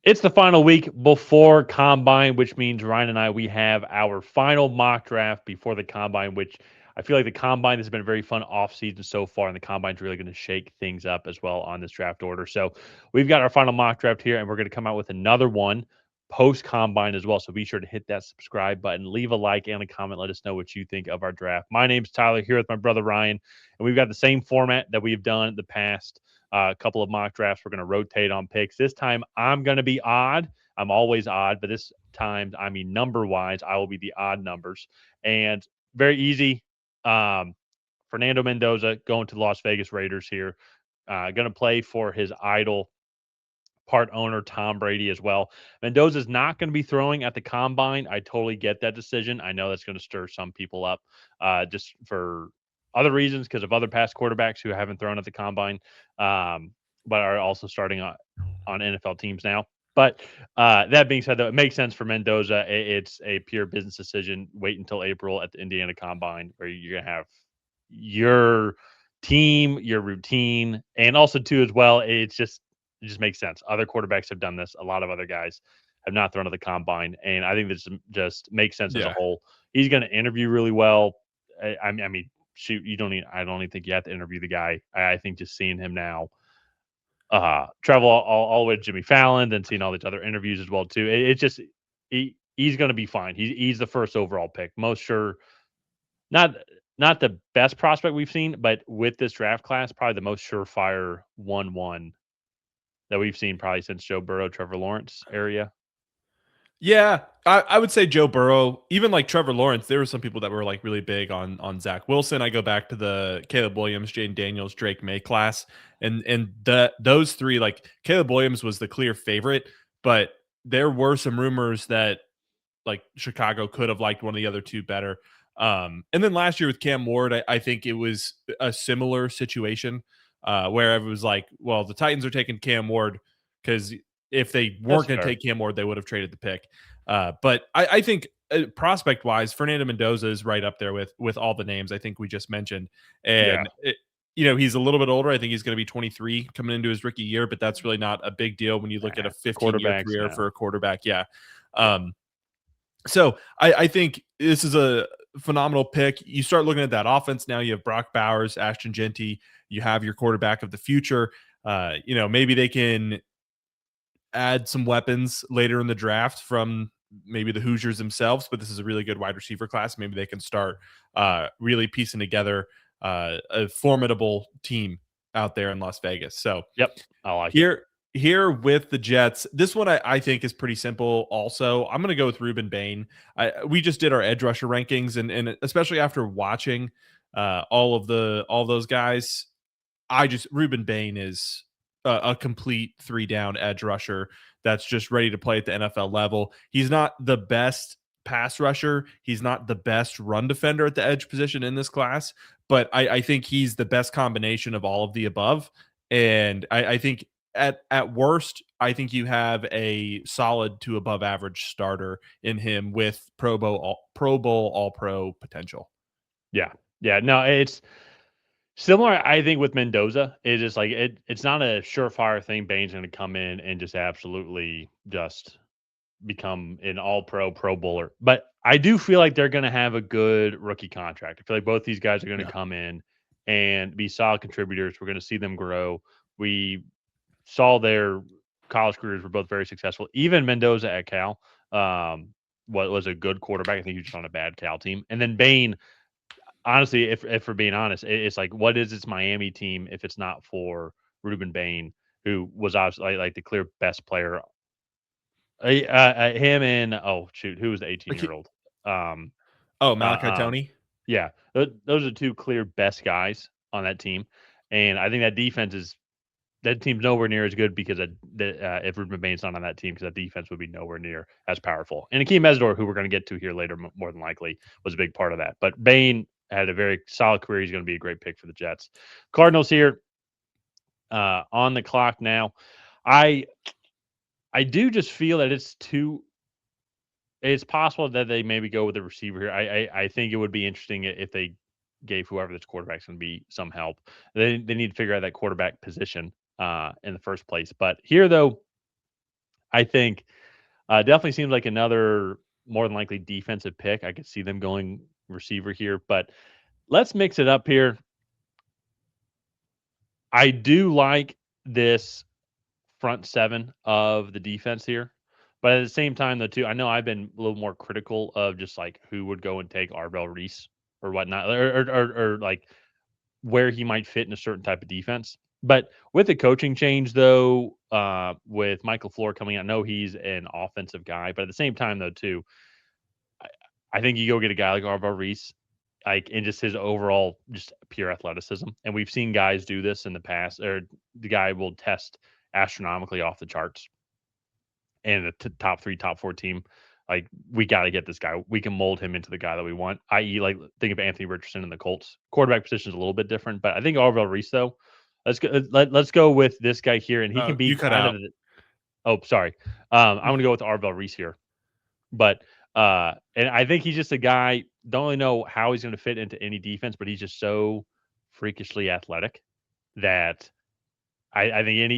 It's the final week before Combine, which means Ryan and I, we have our final mock draft before the Combine, which I feel like the Combine has been a very fun offseason so far, and the Combine's really going to shake things up as well on this draft order. So we've got our final mock draft here, and we're going to come out with another one post-Combine as well. So be sure to hit that subscribe button, leave a like and a comment. Let us know what you think of our draft. My name's Tyler, here with my brother Ryan, and we've got the same format that we've done in the past a couple of mock drafts. We're going to rotate on picks. This time, I'm going to be odd. I'm always odd, but this time, I mean, number wise, I will be the odd numbers. And very easy. Fernando Mendoza going to the Las Vegas Raiders here. Going to play for his idol, part owner, Tom Brady, as well. Mendoza's not going to be throwing at the combine. I totally get that decision. I know that's going to stir some people up just for other reasons because of other past quarterbacks who haven't thrown at the combine, but are also starting on NFL teams now. But that being said, though, it makes sense for Mendoza. It's a pure business decision. Wait until April at the Indiana Combine where you're going to have your team, your routine, and also, too, as well, it just makes sense. Other quarterbacks have done this. A lot of other guys have not thrown at the combine, and I think this just makes sense as a Yeah. whole. He's going to interview really well. I mean, shoot, you don't. I don't even think you have to interview the guy. I think just seeing him now, travel all the way to Jimmy Fallon, and seeing all these other interviews as well too. It's just he's going to be fine. He's the first overall pick, most sure. Not not the best prospect we've seen, but with this draft class, probably the most surefire 1-1 that we've seen probably since Joe Burrow, Trevor Lawrence area. Yeah, I would say Joe Burrow, even like Trevor Lawrence. There were some people that were like really big on Zach Wilson. I go back to the Caleb Williams, Jaden Daniels, Drake May class, and those three, like Caleb Williams was the clear favorite, but there were some rumors that like Chicago could have liked one of the other two better. And then last year with Cam Ward, I think it was a similar situation where it was like, well, the Titans are taking Cam Ward because if they That's weren't going to fair. take Cam Ward, they would have traded the pick. But I think prospect wise, Fernando Mendoza is right up there with all the names I think we just mentioned. Yeah, And he's a little bit older. I think he's going to be 23 coming into his rookie year, but that's really not a big deal when you look at a for 15-year quarterbacks, career no. for a quarterback. Yeah. Yeah, So I think this is a phenomenal pick. You start looking at that offense now. You have Brock Bowers, Ashton Genty. You have your quarterback of the future. Maybe they can add some weapons later in the draft from maybe the Hoosiers themselves, but this is a really good wide receiver class. Maybe they can start really piecing together a formidable team out there in Las Vegas. So yep, I like it. here with the Jets, this one I think is pretty simple. Also, I'm going to go with Ruben Bane. We just did our edge rusher rankings, and especially after watching all those guys, Ruben Bane is a complete 3-down edge rusher that's just ready to play at the NFL level. He's not the best pass rusher. He's not the best run defender at the edge position in this class, but I think he's the best combination of all of the above. And I think at worst, I think you have a solid to above average starter in him with Pro Bowl All Pro potential. Yeah, yeah. No, it's similar. I think with Mendoza, it is like it's not a surefire thing. Bane's going to come in and just absolutely just become an all pro bowler. But I do feel like they're going to have a good rookie contract. I feel like both these guys are going to Yeah. come in and be solid contributors. We're going to see them grow. We saw their college careers were both very successful. Even Mendoza at Cal was a good quarterback. I think he was just on a bad Cal team. And then Bane, honestly, if we're being honest, it's like, what is this Miami team if it's not for Ruben Bane, who was obviously like the clear best player. Him and oh shoot, who was the 18-year-old? Um, Malachi um, Tony. yeah, those are two clear best guys on that team, and I think that team's nowhere near as good because if Ruben Bane's not on that team, because that defense would be nowhere near as powerful. And Akeem Mesdor, who we're going to get to here later, more than likely, was a big part of that. But Bane had a very solid career. He's going to be a great pick for the Jets. Cardinals here on the clock now. I I do just feel that it's too. It's possible that they maybe go with a receiver here. I think it would be interesting if they gave whoever this quarterback's going to be some help. They need to figure out that quarterback position in the first place. But here, though, I think definitely seems like another more than likely defensive pick. I could see them going receiver here, but let's mix it up here. I do like this front seven of the defense here. But at the same time, though, too, I know I've been a little more critical of just like who would go and take Arvell Reese or whatnot, or like where he might fit in a certain type of defense. But with the coaching change, though, with Michael Floor coming out, I know he's an offensive guy, but at the same time, though, too, I, I think you go get a guy like Arvell Reese, like in just his overall just pure athleticism, and we've seen guys do this in the past, or the guy will test astronomically off the charts and a top three, top four team. Like we got to get this guy. We can mold him into the guy that we want. I.e., like think of Anthony Richardson in the Colts. Quarterback position is a little bit different, but I think Arvell Reese though. Let's go with this guy here, and he can be You cut kind of. out. Oh, sorry. I'm gonna go with Arvell Reese here, but and I think he's just a guy. Don't really know how he's gonna fit into any defense, but he's just so freakishly athletic that I think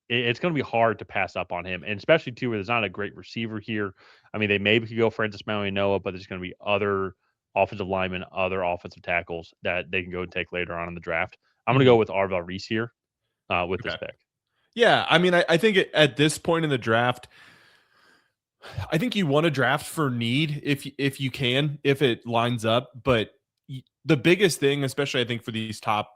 it's going to be hard to pass up on him, and especially too where there's not a great receiver here. I mean, they maybe could go Francis Mauigoa, but there's going to be other offensive linemen, other offensive tackles that they can go and take later on in the draft. I'm going to go with Arvell Reese here with this Okay. pick. Yeah, I mean, I think at this point in the draft, I think you want to draft for need if you can, if it lines up. But the biggest thing, especially I think for these top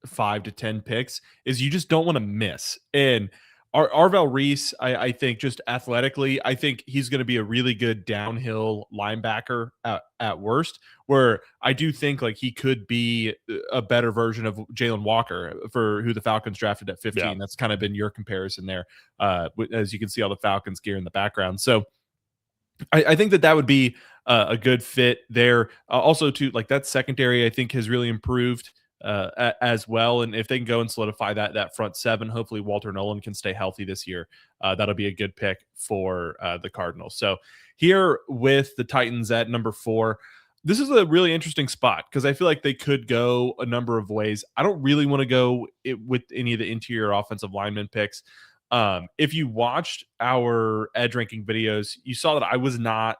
5 to 10 picks, is you just don't want to miss. And Arvell Reese, I think just athletically, I think he's going to be a really good downhill linebacker at worst, where I do think like he could be a better version of Jalen Walker for who the Falcons drafted at 15. Yeah. That's kind of been your comparison there. As you can see all the Falcons gear in the background. So I think that would be a good fit there. Also, too, like that secondary, I think has really improved as well. And if they can go and solidify that front seven, hopefully Walter Nolan can stay healthy this year. That'll be a good pick for the Cardinals. So here with the Titans at number 4, this is a really interesting spot because I feel like they could go a number of ways. I don't really want to go with any of the interior offensive lineman picks. If you watched our edge ranking videos, you saw that I was not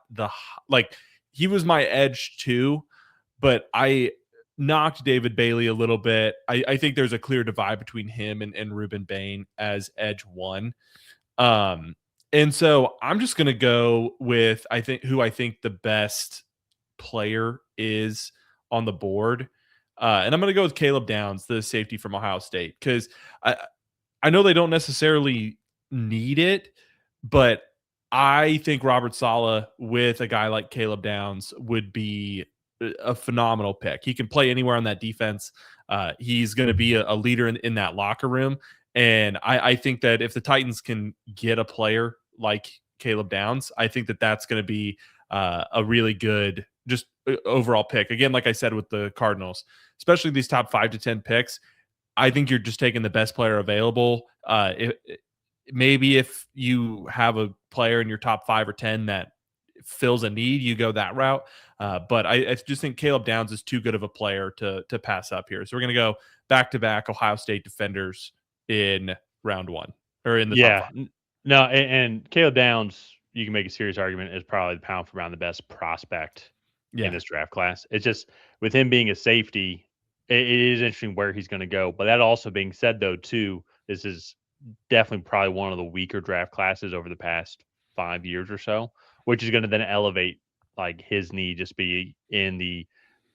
he was my edge 2, but I knocked David Bailey a little bit. I think there's a clear divide between him and Ruben Bane as edge 1. And so I'm just gonna go with I think the best player is on the board. And I'm gonna go with Caleb Downs, the safety from Ohio State, because I know they don't necessarily need it, but I think Robert Saleh with a guy like Caleb Downs would be a phenomenal pick. He can play anywhere on that defense. He's going to be a leader in that locker room. And I think that if the Titans can get a player like Caleb Downs, I think that that's going to be a really good just overall pick. Again, like I said with the Cardinals, especially these top 5 to 10 picks, I think you're just taking the best player available. Maybe if you have a player in your top 5 or 10 that fills a need, you go that route. But I just think Caleb Downs is too good of a player to pass up here. So we're going to go back-to-back Ohio State defenders in round 1 or in the top 5. No, and Caleb Downs, you can make a serious argument, is probably the pound for pound the best prospect in this draft class. It's just with him being a safety, it is interesting where he's going to go. But that also being said, though, too, this is definitely probably one of the weaker draft classes over the past 5 years or so, which is going to then elevate like his need just be in the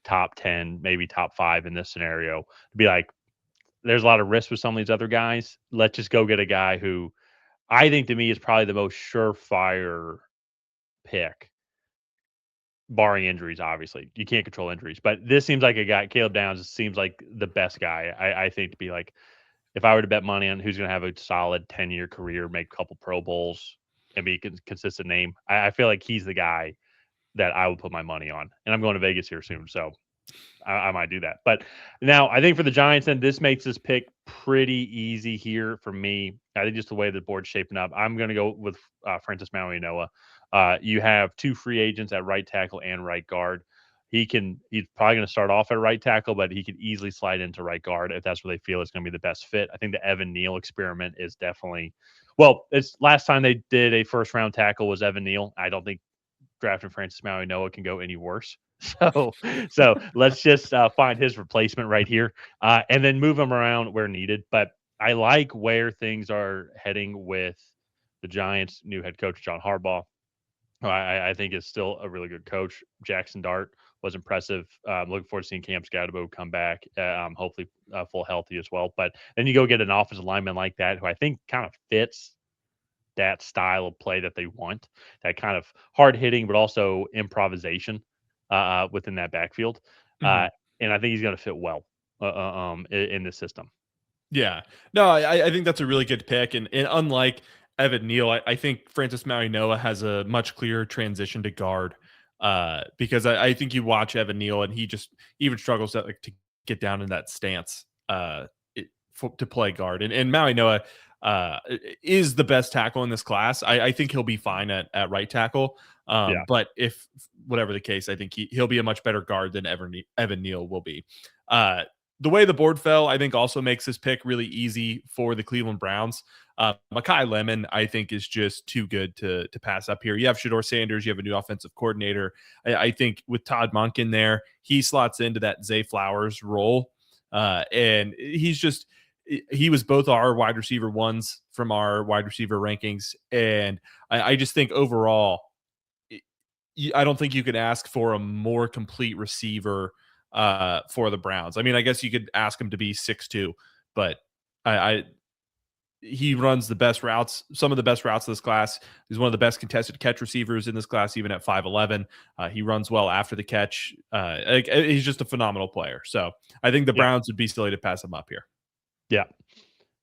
top 10, maybe top 5 in this scenario. To be like, there's a lot of risk with some of these other guys. Let's just go get a guy who I think to me is probably the most surefire pick, barring injuries, obviously. You can't control injuries. But this seems like a guy, Caleb Downs seems like the best guy, I think, to be like, if I were to bet money on who's going to have a solid 10-year career, make a couple Pro Bowls, and be a consistent name, I feel like he's the guy that I would put my money on. And I'm going to Vegas here soon, so I might do that. But now I think for the Giants, then this makes this pick pretty easy here for me. I think just the way the board's shaping up, I'm going to go with Francis Mauigoa. You have 2 free agents at right tackle and right guard. he's probably going to start off at right tackle, but he could easily slide into right guard if that's where they feel is going to be the best fit. I think the Evan Neal experiment is definitely, well, it's last time they did a first round tackle was Evan Neal. I don't think drafting Francis Mauigoa can go any worse. So let's just find his replacement right here, and then move him around where needed. But I like where things are heading with the Giants' new head coach John Harbaugh. I think is still a really good coach. Jackson Dart was impressive. Looking forward to seeing Cam Scadabo come back, hopefully full healthy as well. But then you go get an offensive lineman like that who I think kind of fits that style of play that they want, that kind of hard hitting, but also improvisation within that backfield. Mhm. And I think he's going to fit well in the system. Yeah. No, I think that's a really good pick. And unlike Evan Neal, I think Francis Mauigoa has a much clearer transition to guard. Because I think you watch Evan Neal and he just even struggles to get down in that stance to play guard. And Mauigoa is the best tackle in this class. I think he'll be fine at right tackle. Yeah. But if whatever the case, I think he'll be a much better guard than Evan Neal will be. The way the board fell, I think also makes this pick really easy for the Cleveland Browns. Makai Lemon, I think, is just too good to pass up here. You have Shedeur Sanders, you have a new offensive coordinator. I think with Todd Monken there, he slots into that Zay Flowers role. And he was both our wide receiver ones from our wide receiver rankings. And I just think overall, I don't think you could ask for a more complete receiver for the Browns. I mean, I guess you could ask him to be 6'2", but he runs the best routes, some of the best routes of this class. He's one of the best contested catch receivers in this class, even at 5'11". He runs well after the catch. He's just a phenomenal player. So I think the Browns would be silly to pass him up here. Yeah.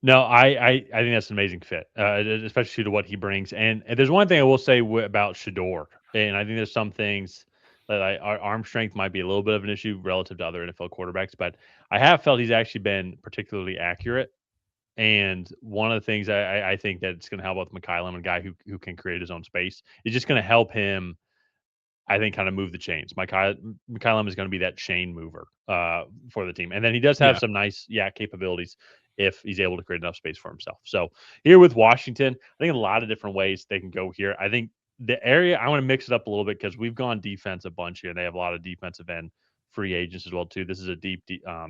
No, I think that's an amazing fit, especially to what he brings. And there's one thing I will say about Shedeur, and I think there's some things that our arm strength might be a little bit of an issue relative to other NFL quarterbacks, but I have felt he's actually been particularly accurate. And one of the things I think that it's going to help with Makai Lemon, a guy who can create his own space, is just going to help him, I think, kind of move the chains. Makai Lemon is going to be that chain mover for the team. And then he does have some nice capabilities if he's able to create enough space for himself. So here with Washington, I think a lot of different ways they can go here. I think the area, I want to mix it up a little bit because we've gone defense a bunch here. They have a lot of defensive end free agents as well too. This is a deep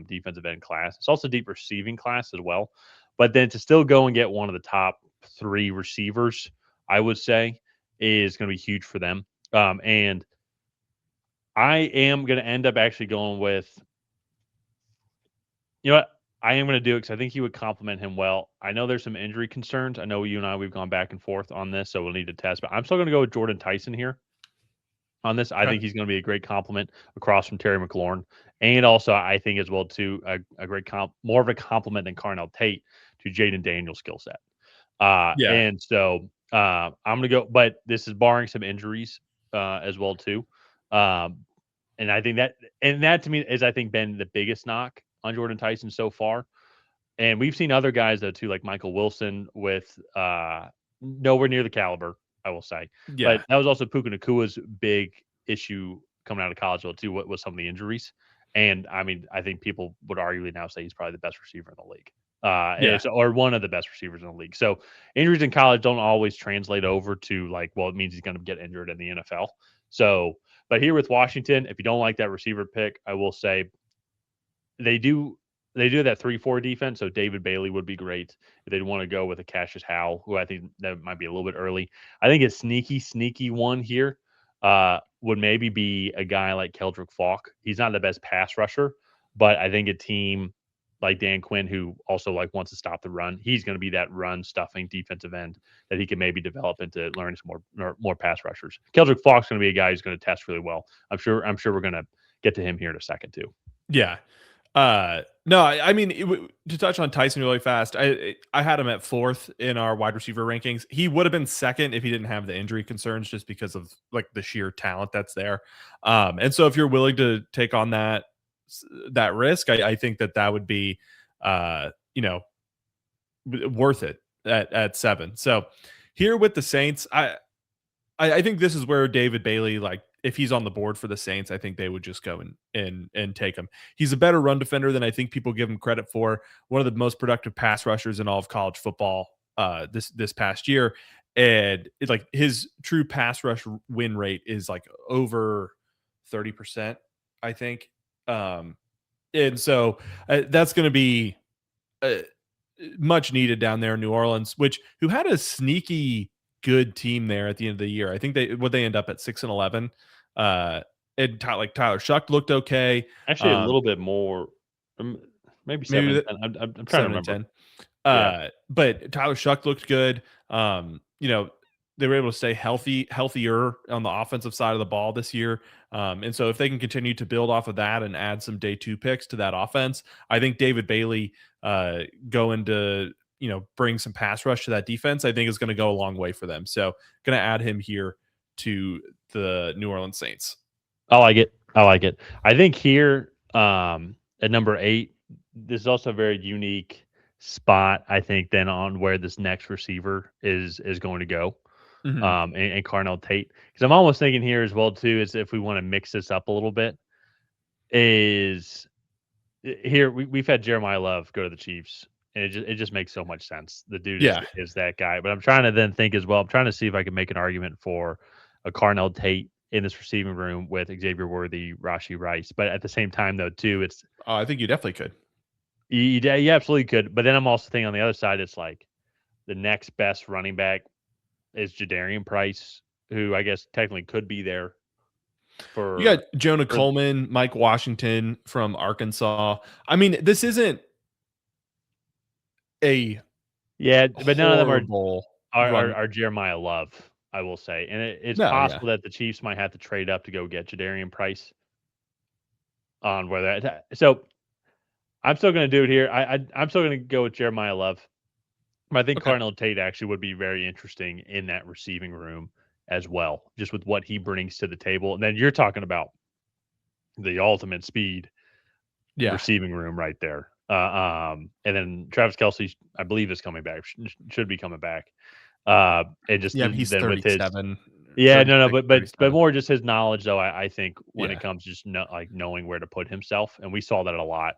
defensive end class. It's also a deep receiving class as well. But then to still go and get one of the top 3 receivers, I would say, is going to be huge for them. And I am going to end up actually going with, you know what? I am going to do it because I think he would complement him well. I know there's some injury concerns. I know you and I, we've gone back and forth on this, so we'll need to test. But I'm still going to go with Jordyn Tyson here on this. I think he's going to be a great compliment across from Terry McLaurin. And also, I think as well, too, a great more of a compliment than Carnell Tate to Jaden Daniels' skill set. And so I'm going to go, but this is barring some injuries as well, too. And I think that to me is, I think, been the biggest knock on Jordyn Tyson so far. And we've seen other guys though too, like Michael Wilson with nowhere near the caliber, I will say. Yeah. But that was also Puka Nakua's big issue coming out of college too, what was some of the injuries. And I mean, I think people would arguably now say he's probably the best receiver in the league. Or one of the best receivers in the league. So injuries in college don't always translate over to like, well, it means he's going to get injured in the NFL. So, but here with Washington, if you don't like that receiver pick, I will say they do that 3-4 defense. So David Bailey would be great if they'd want to go with a Cashius Howell, who I think that might be a little bit early. I think a sneaky one here would maybe be a guy like Keldric Faulk. He's not the best pass rusher, but I think a team like Dan Quinn, who also like wants to stop the run, he's going to be that run stuffing defensive end that he can maybe develop into learning some more pass rushers. Keldric Faulk's going to be a guy who's going to test really well. I'm sure we're going to get to him here in a second too. Yeah. No, I mean, to touch on Tyson really fast, I had him at 4th in our wide receiver rankings. He would have been 2nd if he didn't have the injury concerns, just because of like the sheer talent that's there. And so if you're willing to take on that risk, I think that would be, worth it at 7. So here with the Saints, I think this is where David Bailey like if he's on the board for the Saints, I think they would just go and take him. He's a better run defender than I think people give him credit for. One of the most productive pass rushers in all of college football this past year, and it's like his true pass rush win rate is like over 30%, I think. And so that's going to be much needed down there in New Orleans, who had a sneaky good team there at the end of the year. I think they end up at 6-11. And Tyler Shuck looked okay. Actually, a little bit more, maybe 7 and 10. I'm trying to remember. But Tyler Shuck looked good. They were able to stay healthier on the offensive side of the ball this year. And so if they can continue to build off of that and add some day 2 picks to that offense, I think David Bailey going to bring some pass rush to that defense, I think is going to go a long way for them. So going to add him here to the New Orleans Saints. I like it. I think here at number 8, this is also a very unique spot, I think, then on where this next receiver is going to go. Mm-hmm. And Carnell Tate, because I'm almost thinking here as well too, is if we want to mix this up a little bit, is here we've had Jeremiyah Love go to the Chiefs, and it just makes so much sense. The dude is that guy. But I'm trying to then think as well. I'm trying to see if I can make an argument for a Carnell Tate in this receiving room with Xavier Worthy, Rashee Rice. But at the same time, though, too, it's I think you definitely could. You absolutely could. But then I'm also thinking on the other side, it's like the next best running back is Jadarian Price, who I guess technically could be there. You got Jonah Coleman, Mike Washington from Arkansas. I mean, this isn't a but none of them are Jeremiyah Love, I will say, and it's possible that the Chiefs might have to trade up to go get Jadarian Price on where that. So I'm still going to do it here. I'm still going to go with Jeremiyah Love. I think Carnell Tate actually would be very interesting in that receiving room as well, just with what he brings to the table. And then you're talking about the ultimate speed receiving room right there. And then Travis Kelce, I believe, is coming back. Should be coming back. And just he's 37. But more just his knowledge, though. I think when it comes to just knowing where to put himself, and we saw that a lot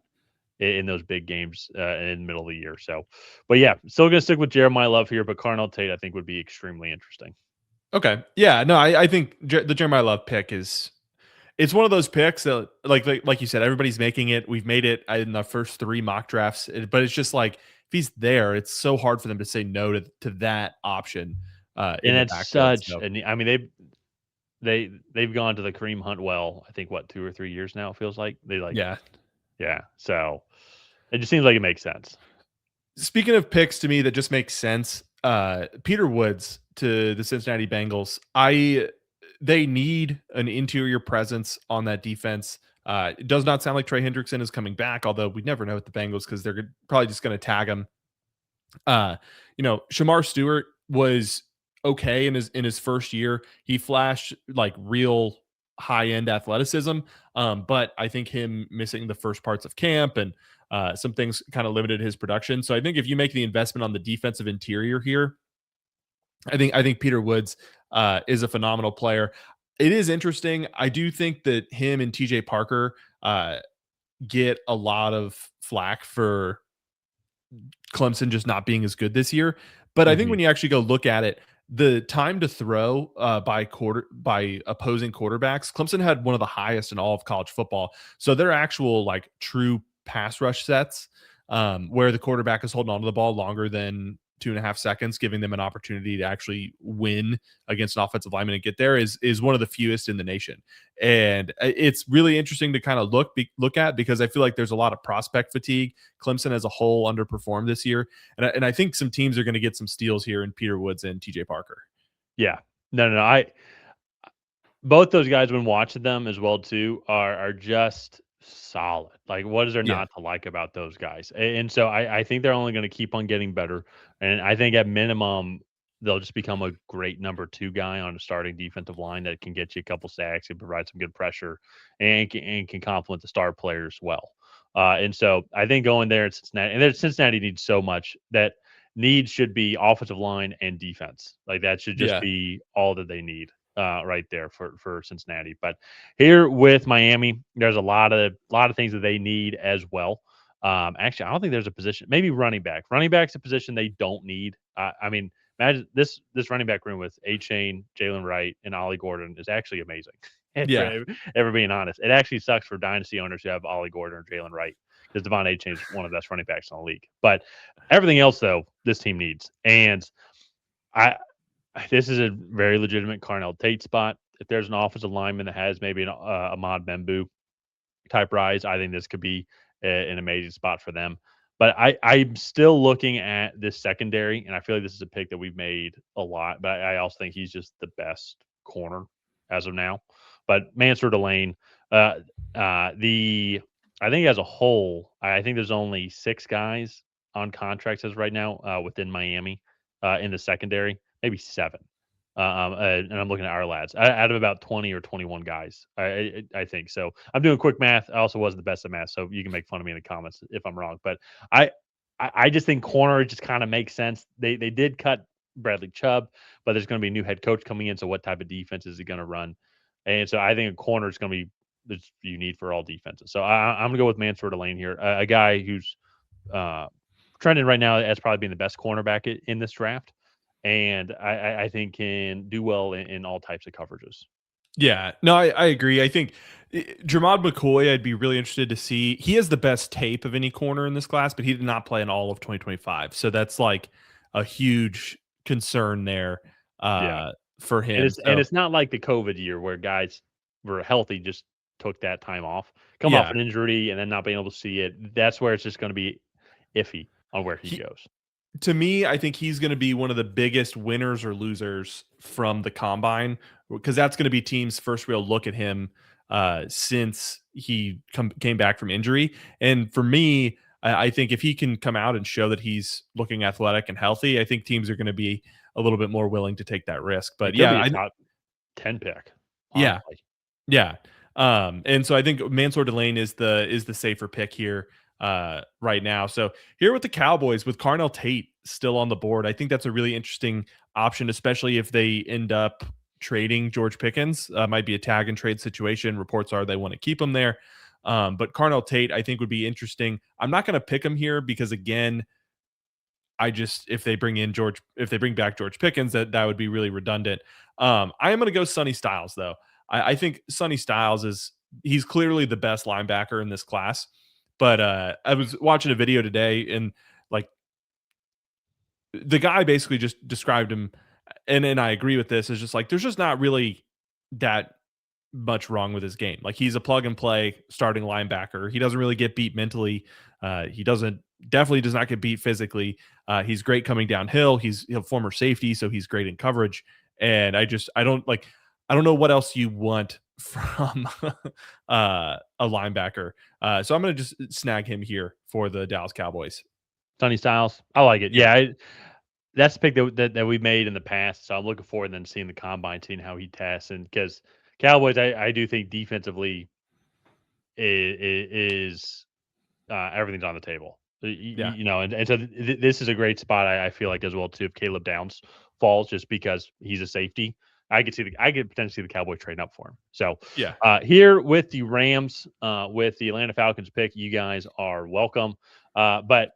in those big games in the middle of the year. So, but yeah, still going to stick with Jeremiyah Love here, but Carnell Tate I think would be extremely interesting. Okay. Yeah, no, I think the Jeremiyah Love pick it's one of those picks that like you said, everybody's making it. We've made it in the first 3 mock drafts, but it's just like, if he's there, it's so hard for them to say no to that option. And it's such, I mean, they've gone to the Kareem Hunt well, I think 2 or 3 years now, it feels like. Yeah. So it just seems like it makes sense. Speaking of picks to me that just makes sense, Peter Woods to the Cincinnati Bengals. They need an interior presence on that defense. It does not sound like Trey Hendrickson is coming back, although we never know with the Bengals because they're probably just going to tag him. Shamar Stewart was okay in his first year. He flashed like real high-end athleticism, but I think him missing the first parts of camp and some things kind of limited his production. So I think if you make the investment on the defensive interior here, I think Peter Woods is a phenomenal player. It is interesting. I do think that him and TJ Parker get a lot of flack for Clemson just not being as good this year. But I think when you actually go look at it, the time to throw by opposing quarterbacks, Clemson had one of the highest in all of college football. So their actual like true pass rush sets where the quarterback is holding onto the ball longer than 2.5 seconds, giving them an opportunity to actually win against an offensive lineman and get there is one of the fewest in the nation. And it's really interesting to kind of look at because I feel like there's a lot of prospect fatigue. Clemson as a whole underperformed this year. And I think some teams are going to get some steals here in Peter Woods and TJ Parker. Yeah. No. Both those guys, when watching them as well too, are just solid. Like, what is there not to like about those guys? And so I think they're only going to keep on getting better. And I think at minimum, they'll just become a great number 2 guy on a starting defensive line that can get you a couple sacks and provide some good pressure and can complement the star players well. And so I think going there at Cincinnati, and Cincinnati needs so much. That need should be offensive line and defense. Like that should just be all that they need. right there for Cincinnati. But here with Miami, there's a lot of things that they need as well. Actually, I don't think there's a position. Maybe running back. Running back's a position they don't need. I mean, imagine this running back room with A Chain, Jalen Wright, and Ollie Gordon is actually amazing. And for Yeah. ever being honest, it actually sucks for dynasty owners who have Ollie Gordon or Jalen Wright because Devon A Chain is one of the best running backs in the league. But everything else, though, this team needs. And I this is a very legitimate Carnell Tate spot. If there's an offensive lineman that has maybe an Ahmad Bembu type rise, I think this could be an amazing spot for them. But I'm still looking at this secondary, and I feel like this is a pick that we've made a lot. But I also think he's just the best corner as of now. But Mansoor Delane, uh, the I think as a whole, I think there's only 6 guys on contracts as right now within Miami in the secondary, maybe 7. And I'm looking at our lads out of about 20 or 21 guys. I think so. I'm doing quick math. I also wasn't the best at math, so you can make fun of me in the comments if I'm wrong. But I I just think corner just kind of makes sense. They did cut Bradley Chubb, but there's going to be a new head coach coming in. So what type of defense is he going to run? And so I think a corner is going to be that you need for all defenses. So I'm going to go with Mansoor Delane here, a guy who's uh, trending right now as probably being the best cornerback in this draft, and I think can do well in all types of coverages. Yeah, no, I agree. I think Jermod McCoy, I'd be really interested to see. He has the best tape of any corner in this class, but he did not play in all of 2025. So that's like a huge concern there Yeah, for and him. it's not like the COVID year where guys were healthy just took that time off, come off Yeah, an injury, and then not being able to see it. That's where it's just going to be iffy on where he he goes. to me, I think he's going to be one of the biggest winners or losers from the combine because that's going to be teams' first real look at him since he came back from injury. And for me, I think if he can come out and show that he's looking athletic and healthy, I think teams are going to be a little bit more willing to take that risk. It But could yeah, be a top 10 pick, yeah, honestly. yeah. And so I think Mansoor Delane is the safer pick here right now. So here with the Cowboys with Carnell Tate still on the board, I think that's a really interesting option, especially if they end up trading George Pickens. Might be a tag and trade situation. Reports are they want to keep him there. But Carnell Tate, I think, would be interesting. I'm not going to pick him here because again, if they bring back George Pickens, that would be really redundant. I am going to go Sonny Styles though. I think Sonny Styles he's clearly the best linebacker in this class. But I was watching a video today and like the guy basically just described him, and I agree with this. Is just like there's just not really that much wrong with his game. Like he's a plug and play starting linebacker. He doesn't really get beat mentally. He definitely does not get beat physically. He's great coming downhill. He's a former safety, so he's great in coverage. And I don't know what else you want from a linebacker. So I'm going to just snag him here for the Dallas Cowboys. Sonny Styles, I like it. Yeah. Yeah, that's a pick that we've made in the past. So I'm looking forward to then seeing the combine, seeing how he tests. And because Cowboys, I do think defensively is everything's on the table. Yeah. And so this is a great spot. I feel like as well too. If Caleb Downs falls, just because he's a safety, I could potentially see the Cowboys trading up for him. So Yeah. here with the Rams, with the Atlanta Falcons pick, you guys are welcome. But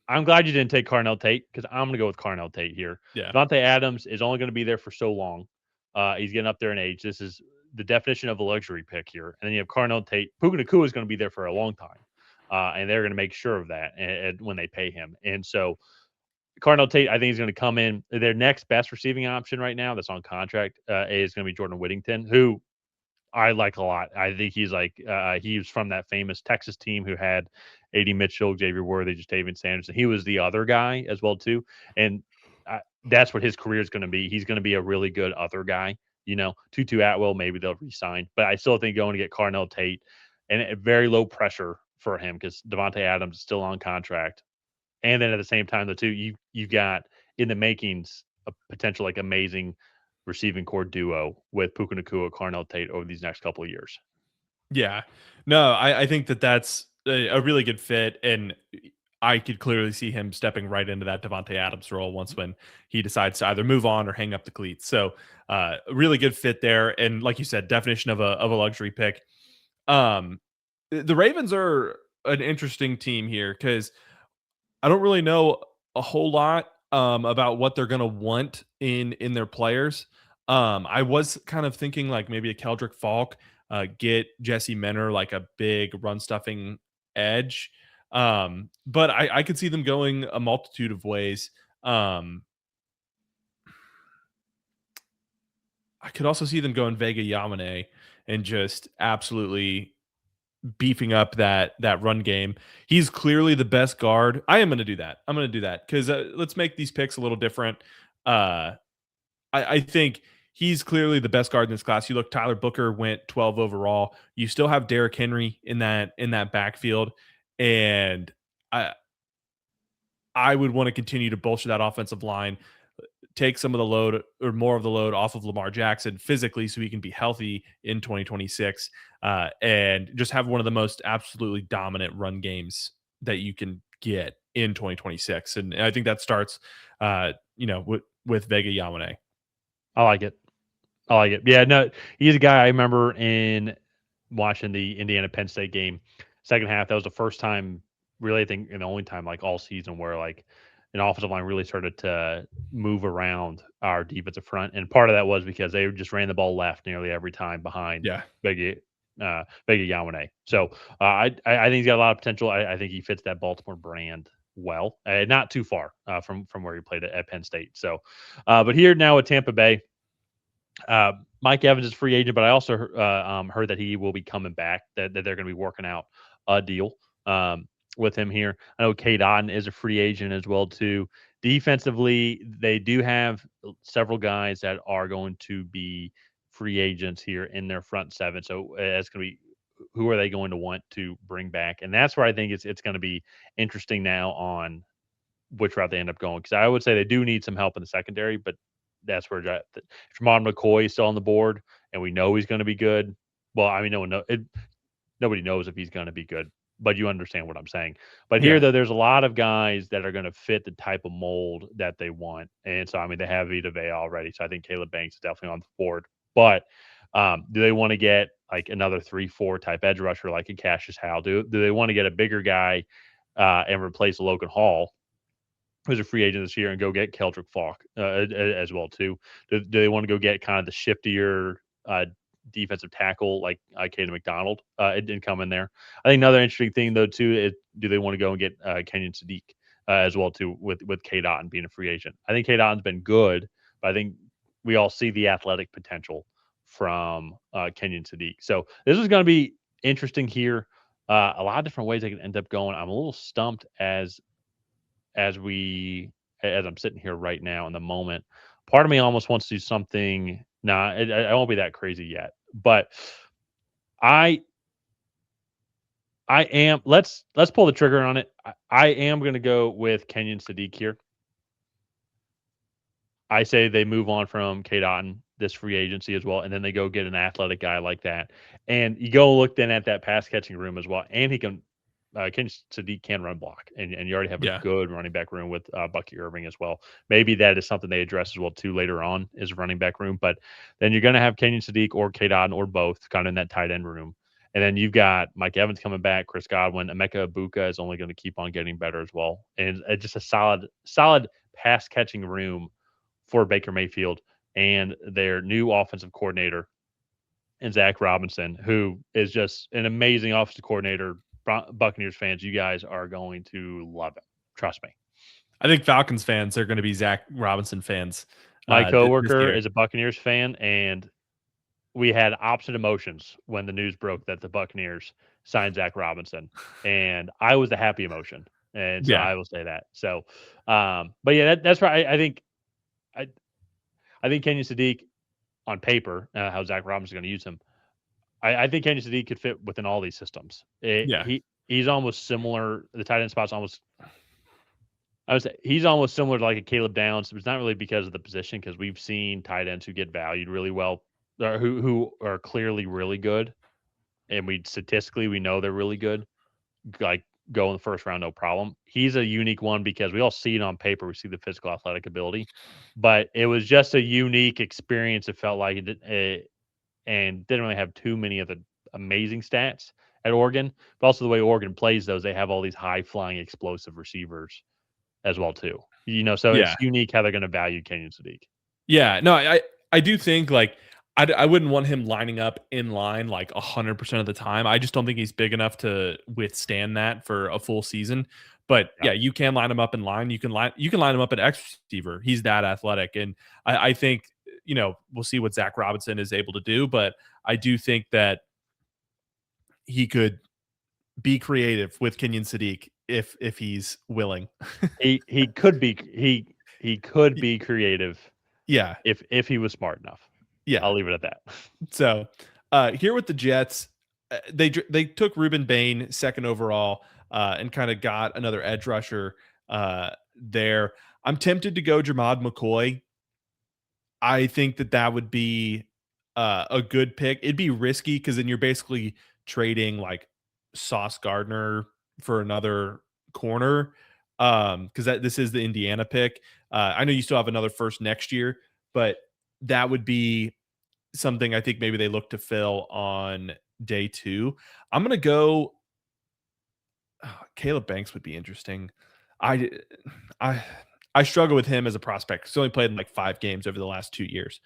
I'm glad you didn't take Carnell Tate because I'm going to go with Carnell Tate here. Yeah. Davante Adams is only going to be there for so long. He's getting up there in age. This is the definition of a luxury pick here. And then you have Carnell Tate. Puka Nacua is going to be there for a long time. And they're going to make sure of that when they pay him. And so Carnell Tate, I think, is going to come in. Their next best receiving option right now that's on contract is going to be Jordan Whittington, who I like a lot. I think he's he was from that famous Texas team who had A.D. Mitchell, Xavier Worthy, Jatavian Sanders. And he was the other guy as well, too. And that's what his career is going to be. He's going to be a really good other guy. Tutu Atwell, maybe they'll resign. But I still think going to get Carnell Tate and a very low pressure for him because Devontae Adams is still on contract. And then at the same time, the two you've got in the makings a potential amazing receiving core duo with Puka Nacua, Carnell Tate over these next couple of years. Yeah. No, I think that's a really good fit. And I could clearly see him stepping right into that Devontae Adams role once when he decides to either move on or hang up the cleats. So really good fit there. And like you said, definition of a luxury pick. Um, the Ravens are an interesting team here because I don't really know a whole lot about what they're going to want in their players. I was kind of thinking like maybe a Keldric Faulk, get Jesse Menor like a big run stuffing edge. But I could see them going a multitude of ways. I could also see them going Vega Ioane and just absolutely beefing up that run game. He's clearly the best guard. I am going to do that. I'm going to do that because let's make these picks a little different. I think he's clearly the best guard in this class. You look, Tyler Booker went 12 overall. You still have Derrick Henry in that backfield, and I would want to continue to bolster that offensive line, take some of the load or more of the load off of Lamar Jackson physically so he can be healthy in 2026, and just have one of the most absolutely dominant run games that you can get in 2026. And I think that starts, with Vega Ioane. I like it. I like it. Yeah, no, he's a guy I remember in watching the Indiana Penn State game, second half. That was the first time, really, I think, and the only time like all season where like an offensive line really started to move around our defensive front, and part of that was because they just ran the ball left nearly every time behind Yeah. Vega Ioane. So I think he's got a lot of potential. I think he fits that Baltimore brand well, not too far from where he played at Penn State. So, but here now at Tampa Bay. Mike Evans is free agent, but I also heard that he will be coming back. That they're going to be working out a deal with him here. I know Cade Otton is a free agent as well too. Defensively, they do have several guys that are going to be free agents here in their front seven. So it's going to be who are they going to want to bring back, and that's where I think it's going to be interesting now on which route they end up going. Because I would say they do need some help in the secondary, but that's where Jermod McCoy is still on the board, and we know he's going to be good. Well, I mean, nobody knows if he's going to be good, but you understand what I'm saying. But here, Yeah. though, there's a lot of guys that are going to fit the type of mold that they want, and so I mean, they have Vita Vea already, so I think Caleb Banks is definitely on the board. But do they want to get like another 3-4 type edge rusher like a Cashius Howell? Do they want to get a bigger guy and replace Logan Hall, who's a free agent this year, and go get Keldric Faulk as well too? Do they want to go get kind of the shiftier defensive tackle like Caden McDonald? It didn't come in there. I think another interesting thing though too is, do they want to go and get Kenyon Sadiq as well too with Cade Otton being a free agent? I think Cade Otton's been good, but I think we all see the athletic potential from Kenyon Sadiq. So this is going to be interesting here. A lot of different ways they can end up going. I'm a little stumped as we as I'm sitting here right now in the moment. Part of me almost wants to do something. Nah, I won't be that crazy yet, but I I am. Let's pull the trigger on it. I am going to go with Kenyon Sadiq here. I say they move on from Cade Otton, this free agency as well, and then they go get an athletic guy like that. And you go look then at that pass catching room as well, and he can. Kenyon Sadiq can run block, and you already have a Yeah. good running back room with Bucky Irving as well. Maybe that is something they address as well too later on is running back room. But then you're going to have Kenyon Sadiq or Cade Otton or both kind of in that tight end room. And then you've got Mike Evans coming back, Chris Godwin, Emeka Ibuka is only going to keep on getting better as well, and just a solid pass catching room for Baker Mayfield and their new offensive coordinator and Zach Robinson, who is just an amazing offensive coordinator. Buccaneers fans, you guys are going to love it. Trust me. I think Falcons fans are going to be Zach Robinson fans. My This coworker year. is a Buccaneers fan, and we had opposite emotions when the news broke that the Buccaneers signed Zach Robinson, and I was the happy emotion, and so Yeah. I will say that. So, but yeah, that's right. I, I think Kenyon Sadiq on paper, how Zach Robinson's going to use him. I think Kenyon Sadiq could fit within all these systems. Yeah. He's almost similar. The tight end spot's almost. I would say he's almost similar to like a Caleb Downs. It's not really because of the position, because we've seen tight ends who get valued really well, or who are clearly really good, and we statistically we know they're really good. Like go in the first round, no problem. He's a unique one because we all see it on paper. We see the physical athletic ability, but it was just a unique experience. It felt like and didn't really have too many of the amazing stats at Oregon, but also the way Oregon plays those, they have all these high flying explosive receivers as well too. So Yeah. it's unique how they're going to value Kenyon Sadiq. Yeah, no, I do think like I wouldn't want him lining up in line like 100% of the time. I just don't think he's big enough to withstand that for a full season. But Yeah. yeah, you can line him up in line. You can line him up at X receiver. He's that athletic, and I think we'll see what Zach Robinson is able to do. But I do think that he could be creative with Kenyon Sadiq if he's willing. He could be he could be creative Yeah, if he was smart enough. yeah. I'll leave it at that. So here with the Jets, they took Rueben Bain second overall and kind of got another edge rusher there. I'm tempted to go Jermod McCoy. I think that would be a good pick. It'd be risky because then you're basically trading like Sauce Gardner for another corner because this is the Indiana pick. I know you still have another first next year, but that would be something I think maybe they look to fill on day 2. I'm gonna go. Caleb Banks would be interesting. I I I struggle with him as a prospect. He's only played in like 5 games over the last 2 years.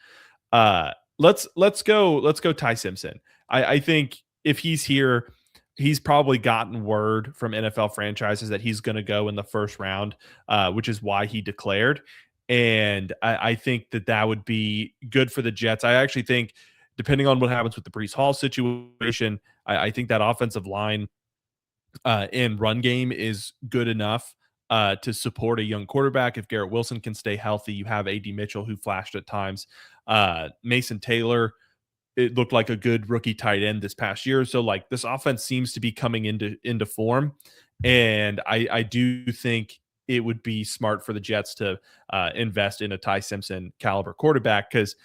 Let's go Ty Simpson. I think if he's here, he's probably gotten word from NFL franchises that he's going to go in the first round, which is why he declared. And I think that would be good for the Jets. I actually think, depending on what happens with the Breece Hall situation, I think that offensive line and run game is good enough to support a young quarterback. If Garrett Wilson can stay healthy, you have A.D. Mitchell, who flashed at times. Mason Taylor, it looked like a good rookie tight end this past year. So like this offense seems to be coming into form. And I do think it would be smart for the Jets to invest in a Ty Simpson caliber quarterback, because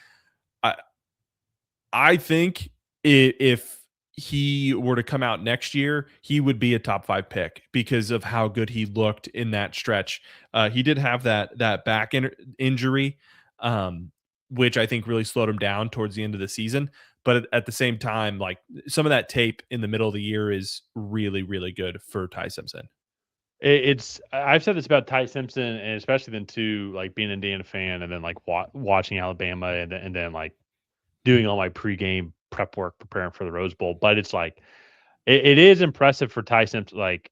I think if he were to come out next year, he would be a top 5 pick because of how good he looked in that stretch. He did have that back injury, which I think really slowed him down towards the end of the season. But at the same time, like some of that tape in the middle of the year is really, really good for Ty Simpson. I've said this about Ty Simpson, and especially then too, like being an Indiana fan and then like watching Alabama and then like doing all my pregame prep work preparing for the Rose Bowl. But it's like it is impressive for Ty Simpson, like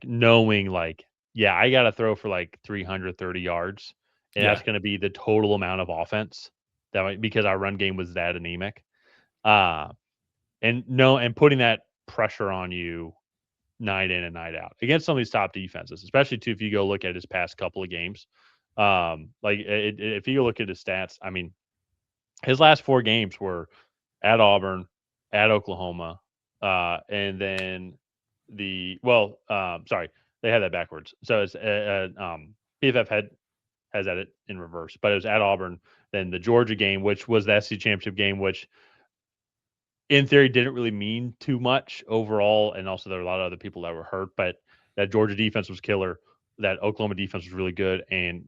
knowing like, yeah, I got to throw for like 330 yards, and Yeah. that's going to be the total amount of offense because our run game was that anemic. And putting that pressure on you night in and night out against some of these top defenses, especially too if you go look at his past couple of games. If you look at his stats, I mean, his last 4 games were at Auburn, at Oklahoma, and then sorry, they had that backwards. So it's PFF has that in reverse, but it was at Auburn, then the Georgia game, which was the SEC championship game, which in theory didn't really mean too much overall, and also there were a lot of other people that were hurt, but that Georgia defense was killer. That Oklahoma defense was really good, and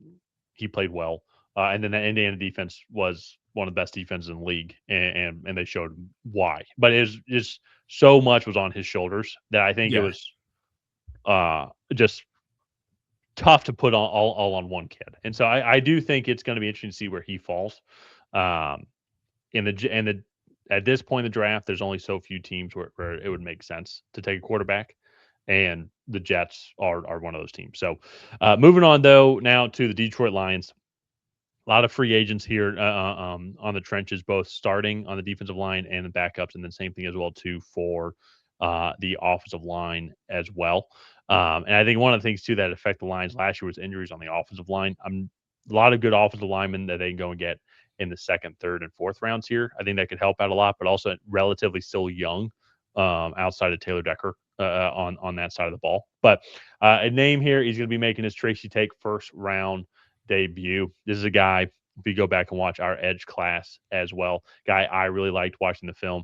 he played well. And then the Indiana defense was one of the best defenses in the league, and they showed why. But it was just so much was on his shoulders that I think it Yeah. was just tough to put all on one kid. And so I do think it's going to be interesting to see where he falls. In the at this point in the draft, there's only so few teams where it would make sense to take a quarterback, and the Jets are one of those teams. So moving on though now to the Detroit Lions. A lot of free agents here on the trenches, both starting on the defensive line and the backups, and then same thing as well too for the offensive line as well. And I think one of the things too that affect the Lions last year was injuries on the offensive line. A lot of good offensive linemen that they can go and get in the second, third, and fourth rounds here. I think that could help out a lot, but also relatively still young outside of Taylor Decker on that side of the ball. But a name here, he's going to be making his Tracy Take first round debut. This is a guy, if you go back and watch our edge class as well, guy I really liked watching the film.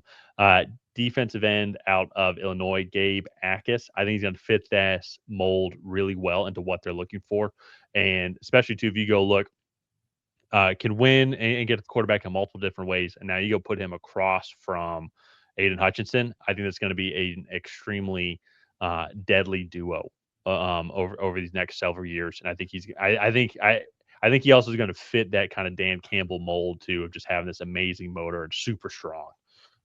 defensive end out of Illinois, Gabe Jacas. I think he's going to fit that mold really well into what they're looking for. And especially, too, if you go look, can win and get the quarterback in multiple different ways. And now you go put him across from Aiden Hutchinson. I think that's going to be an extremely deadly duo over these next several years. And I think I think he also is going to fit that kind of Dan Campbell mold too, of just having this amazing motor and super strong.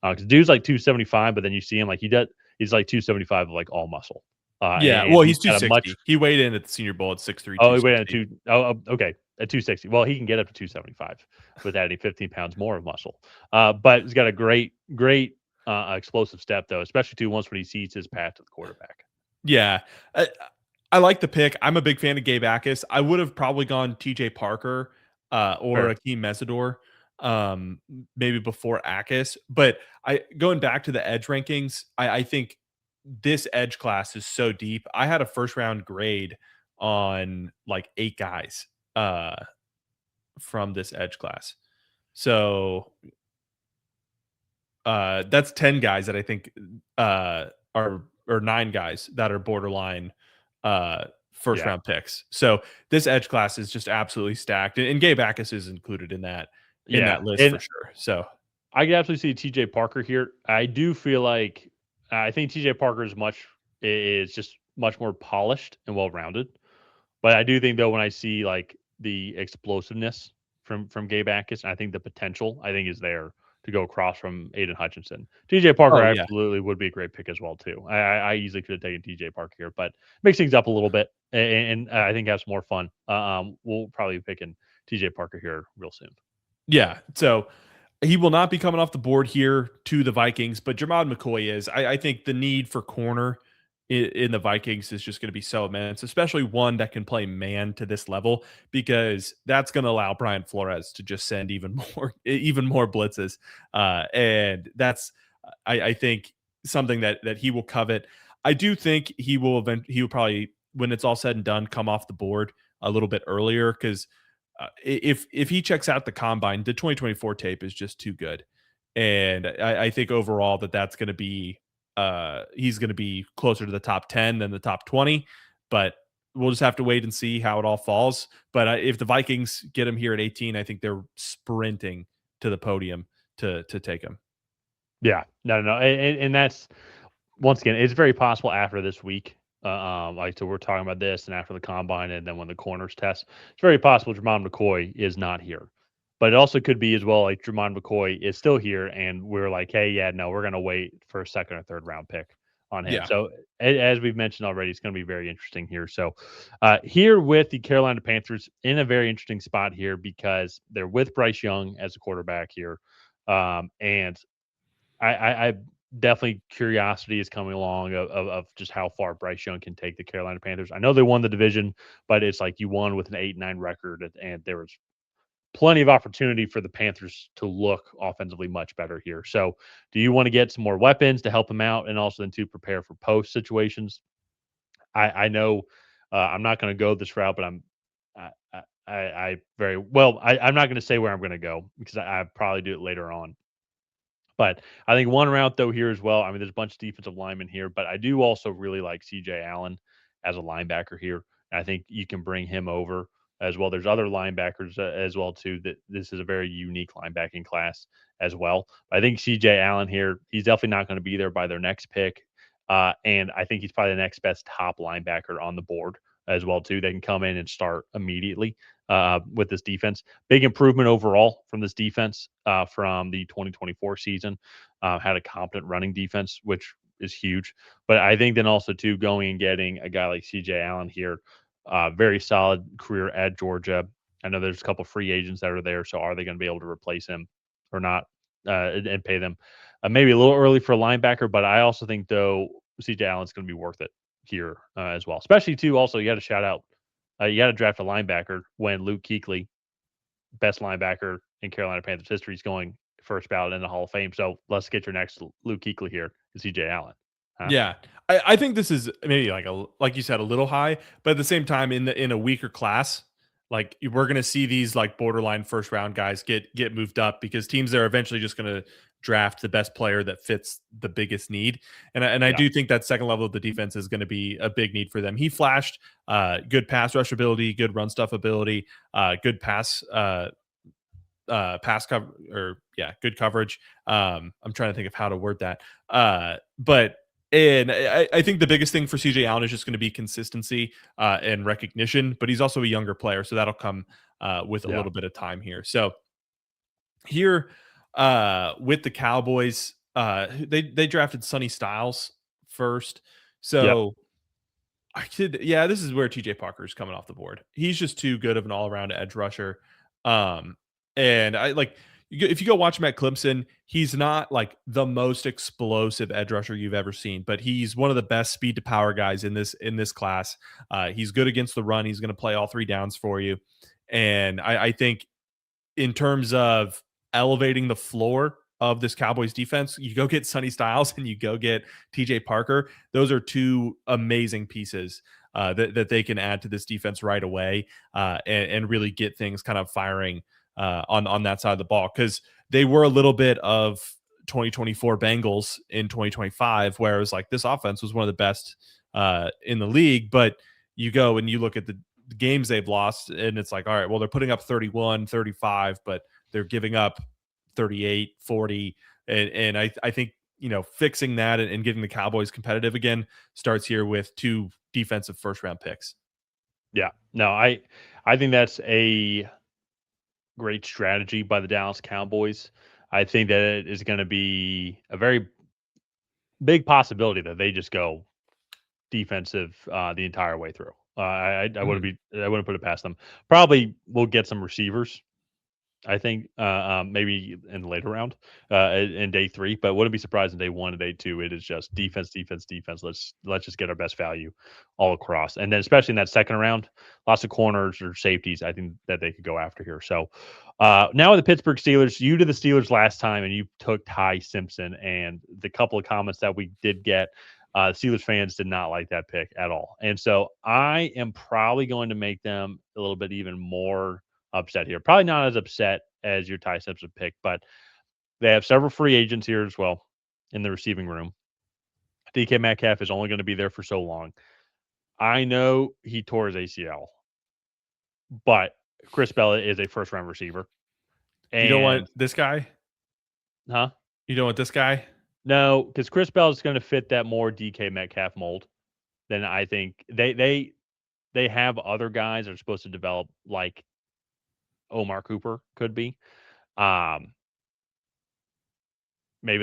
Because dude's like 275, but then you see him like he's like 275 of like all muscle. Yeah, And well, he's he's got a much 260. He weighed in at the Senior Bowl at 6'3", Oh, he went at 260. okay, at 260. Well, he can get up to 275 with adding 15 pounds more of muscle. But he's got a great explosive step though, especially too once when he sees his path to the quarterback. Yeah. I like the pick. I'm a big fan of Gabe Jacas. I would have probably gone TJ Parker or Sure. Akeem Mesidor maybe before Jacas. But going back to the edge rankings, I think this edge class is so deep. I had a first round grade on like 8 guys from this edge class. So that's 10 guys that I think are or 9 guys that are borderline first Yeah. round picks. So this edge class is just absolutely stacked, and Gabe Jacas is included in Yeah. that list for And sure. So I could absolutely see TJ Parker here. I do feel like I think TJ Parker is just much more polished and well rounded. But I do think though when I see like the explosiveness from Gabe Jacas, I think the potential I think is there to go across from Aiden Hutchinson. TJ Parker oh yeah, absolutely would be a great pick as well too. I easily could have taken TJ Parker here, but mix things up a little bit and I think have some more fun. We'll probably be picking TJ Parker here real soon. yeah. So he will not be coming off the board here to the Vikings, but Jermod McCoy is. I think the need for corner in the Vikings is just going to be so immense, especially one that can play man to this level, because that's going to allow Brian Flores to just send even more blitzes, and that's I think something that he will covet. I do think he will probably, when it's all said and done, come off the board a little bit earlier because if he checks out the combine, the 2024 tape is just too good, and I think overall that's going to be he's going to be closer to the top 10 than the top 20, but we'll just have to wait and see how it all falls. But if the Vikings get him here at 18, I think they're sprinting to the podium to take him. Yeah, no, and that's once again, it's very possible after this week. Like so, we're talking about this, and after the combine, and then when the corners test, it's very possible Jermod McCoy is not here. But it also could be as well, like Jermod McCoy is still here, and we're like, hey, yeah, no, we're gonna wait for a second or third round pick on him. Yeah. So as we've mentioned already, it's gonna be very interesting here. So here with the Carolina Panthers in a very interesting spot here because they're with Bryce Young as a quarterback here, and I definitely curiosity is coming along of just how far Bryce Young can take the Carolina Panthers. I know they won the division, but it's like you won with an 8-9 record, and there was plenty of opportunity for the Panthers to look offensively much better here. So, do you want to get some more weapons to help them out, and also then to prepare for post situations? I know I'm not going to go this route, but I very well. I'm not going to say where I'm going to go because I probably do it later on. But I think one route though here as well. I mean, there's a bunch of defensive linemen here, but I do also really like CJ Allen as a linebacker here. And I think you can bring him over as well. There's other linebackers as well too. That this is a very unique linebacking class as well. But I think CJ Allen here, he's definitely not going to be there by their next pick, and I think he's probably the next best top linebacker on the board as well too. They can come in and start immediately with this defense. Big improvement overall from this defense from the 2024 season. Had a competent running defense, which is huge. But I think then also too going and getting a guy like CJ Allen here, very solid career at Georgia. I know there's a couple free agents that are there, so are they going to be able to replace him or not and pay them? Maybe a little early for a linebacker, but I also think though CJ Allen's going to be worth it here as well. Especially too. Also, you got to shout out you got to draft a linebacker when Luke Kuechly, best linebacker in Carolina Panthers history, is going first ballot in the Hall of Fame. So let's get your next Luke Kuechly here, CJ Allen. Huh? Yeah. I think this is maybe like you said, a little high, but at the same time in a weaker class. like we're going to see these like borderline first round guys get moved up because teams are eventually just going to draft the best player that fits the biggest need. And I Yeah. do think that second level of the defense is going to be a big need for them. He flashed good pass rush ability, good run stuff ability, good pass cover or yeah, good coverage. I'm trying to think of how to word that. But and I think the biggest thing for CJ Allen is just going to be consistency and recognition, but he's also a younger player, so that'll come with a Yeah. little bit of time here. So here with the Cowboys, they drafted Sonny Styles first. Yep. So this is where TJ Parker is coming off the board. He's just too good of an all around edge rusher. Um, and I like if you go watch him at Clemson, he's not like the most explosive edge rusher you've ever seen, but he's one of the best speed to power guys in this class. He's good against the run. He's going to play all three downs for you. And I think in terms of elevating the floor of this Cowboys defense, you go get Sonny Styles and you go get TJ Parker. Those are two amazing pieces that they can add to this defense right away and really get things kind of firing on that side of the ball, because they were a little bit of 2024 Bengals in 2025, where it was like this offense was one of the best in the league, but you go and you look at the games they've lost and it's like, all right, well, they're putting up 31, 35, but they're giving up 38, 40. And I think, fixing that and getting the Cowboys competitive again starts here with two defensive first round picks. Yeah. No, I think that's a great strategy by the Dallas Cowboys. I think that it is going to be a very big possibility that they just go defensive the entire way through. I wouldn't put it past them. Probably we'll get some receivers. I think maybe in the later round in day 3, but wouldn't be surprised in day 1 and day 2. It is just defense, defense, defense. Let's just get our best value all across, and then especially in that second round, lots of corners or safeties. I think that they could go after here. So now with the Pittsburgh Steelers, you did the Steelers last time, and you took Ty Simpson, and the couple of comments that we did get. Steelers fans did not like that pick at all. And so I am probably going to make them a little bit even more upset here. Probably not as upset as your Ty Simpson pick, but they have several free agents here as well in the receiving room. DK Metcalf is only going to be there for so long. I know he tore his ACL, but Chris Bella is a first round receiver. And you don't want this guy? Huh? You don't want this guy? No, because Chris Bell is going to fit that more DK Metcalf mold than I think they have other guys that are supposed to develop like Omar Cooper could be. Maybe